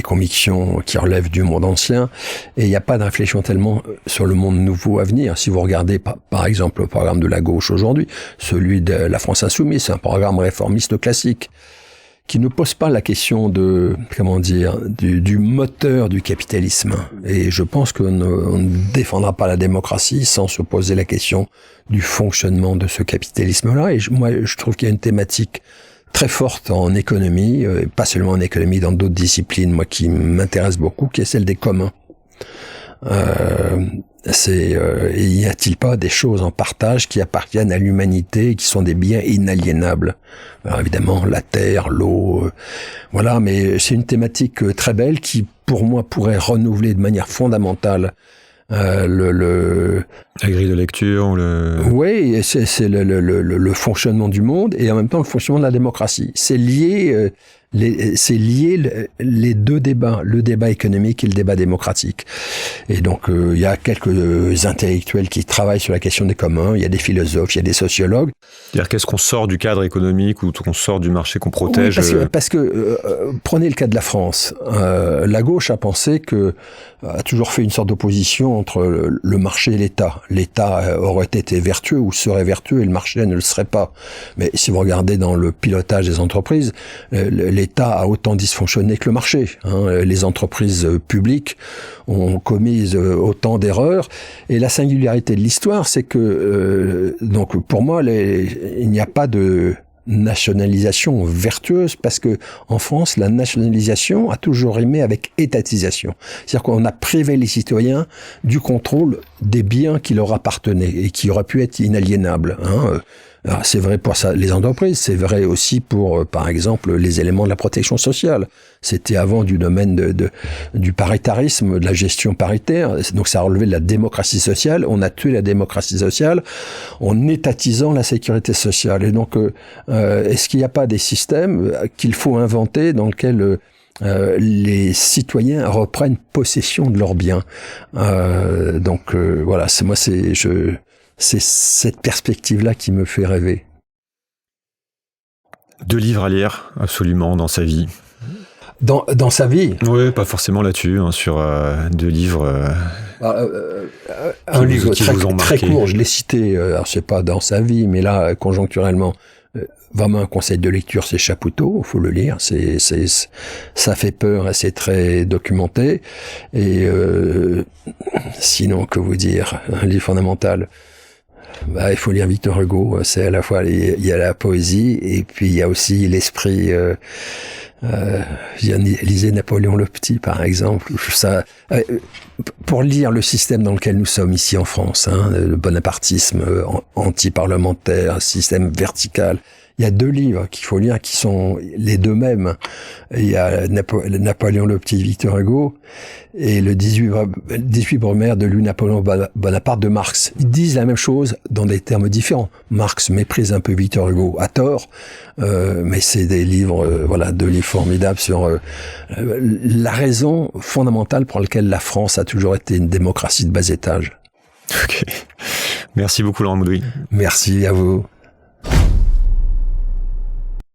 Speaker 2: convictions qui relèvent du monde ancien, et il n'y a pas d'inflexion tellement sur le monde nouveau à venir. Si vous regardez par exemple le programme de la gauche aujourd'hui, celui de la France Insoumise, c'est un programme réformiste classique, qui ne pose pas la question du moteur du capitalisme. Et je pense qu'on ne défendra pas la démocratie sans se poser la question du fonctionnement de ce capitalisme-là. Et moi, je trouve qu'il y a une thématique très forte en économie, et pas seulement en économie, dans d'autres disciplines, moi, qui m'intéresse beaucoup, qui est celle des communs. Y a-t-il pas des choses en partage qui appartiennent à l'humanité et qui sont des biens inaliénables? Alors évidemment, la terre, l'eau, voilà, mais c'est une thématique très belle qui, pour moi, pourrait renouveler de manière fondamentale
Speaker 1: la grille de lecture,
Speaker 2: Oui, c'est le fonctionnement du monde et en même temps le fonctionnement de la démocratie. C'est lié c'est lié les deux débats, le débat économique et le débat démocratique. Et donc il y a quelques intellectuels qui travaillent sur la question des communs, il y a des philosophes, il y a des sociologues.
Speaker 1: C'est-à-dire qu'est-ce qu'on sort du cadre économique ou qu'on sort du marché qu'on protège?
Speaker 2: Oui, parce que prenez le cas de la France. La gauche a pensé a toujours fait une sorte d'opposition entre le marché et l'État. L'État aurait été vertueux ou serait vertueux et le marché ne le serait pas. Mais si vous regardez dans le pilotage des entreprises, l'État a autant dysfonctionné que le marché. Les entreprises publiques ont commis autant d'erreurs. Et la singularité de l'histoire, c'est que donc pour moi, il n'y a pas de nationalisation vertueuse parce que en France, la nationalisation a toujours rimé avec étatisation. C'est-à-dire qu'on a privé les citoyens du contrôle des biens qui leur appartenaient et qui auraient pu être inaliénables. Alors, c'est vrai pour ça, les entreprises, c'est vrai aussi pour, par exemple, les éléments de la protection sociale. C'était avant du domaine du paritarisme, de la gestion paritaire, donc ça relevait de la démocratie sociale. On a tué la démocratie sociale en étatisant la sécurité sociale. Et donc, est-ce qu'il n'y a pas des systèmes qu'il faut inventer dans lesquels les citoyens reprennent possession de leurs biens? Voilà, c'est cette perspective-là qui me fait rêver.
Speaker 1: 2 livres à lire, absolument, dans sa vie.
Speaker 2: Dans sa vie?
Speaker 1: Oui, pas forcément là-dessus, sur 2 livres.
Speaker 2: Un livre très court, je l'ai cité, alors c'est pas dans sa vie, mais là, conjoncturellement, vraiment un conseil de lecture, c'est Chapoutot, faut le lire, ça fait peur et c'est très documenté. Et sinon, que vous dire, un livre fondamental. Il faut lire Victor Hugo, c'est à la fois, il y a la poésie, et puis il y a aussi l'esprit, lisez Napoléon le Petit, par exemple. Pour lire le système dans lequel nous sommes ici en France, le bonapartisme anti-parlementaire, système vertical, il y a 2 livres qu'il faut lire qui sont les deux mêmes. Il y a Napoléon le Petit, Victor Hugo, et le 18 Brumaire de Louis-Napoléon Bonaparte de Marx. Ils disent la même chose dans des termes différents. Marx méprise un peu Victor Hugo à tort, mais c'est des livres, 2 livres formidables sur la raison fondamentale pour laquelle la France a toujours été une démocratie de bas étage.
Speaker 1: Ok. Merci beaucoup, Laurent Maudoui.
Speaker 2: Merci à vous.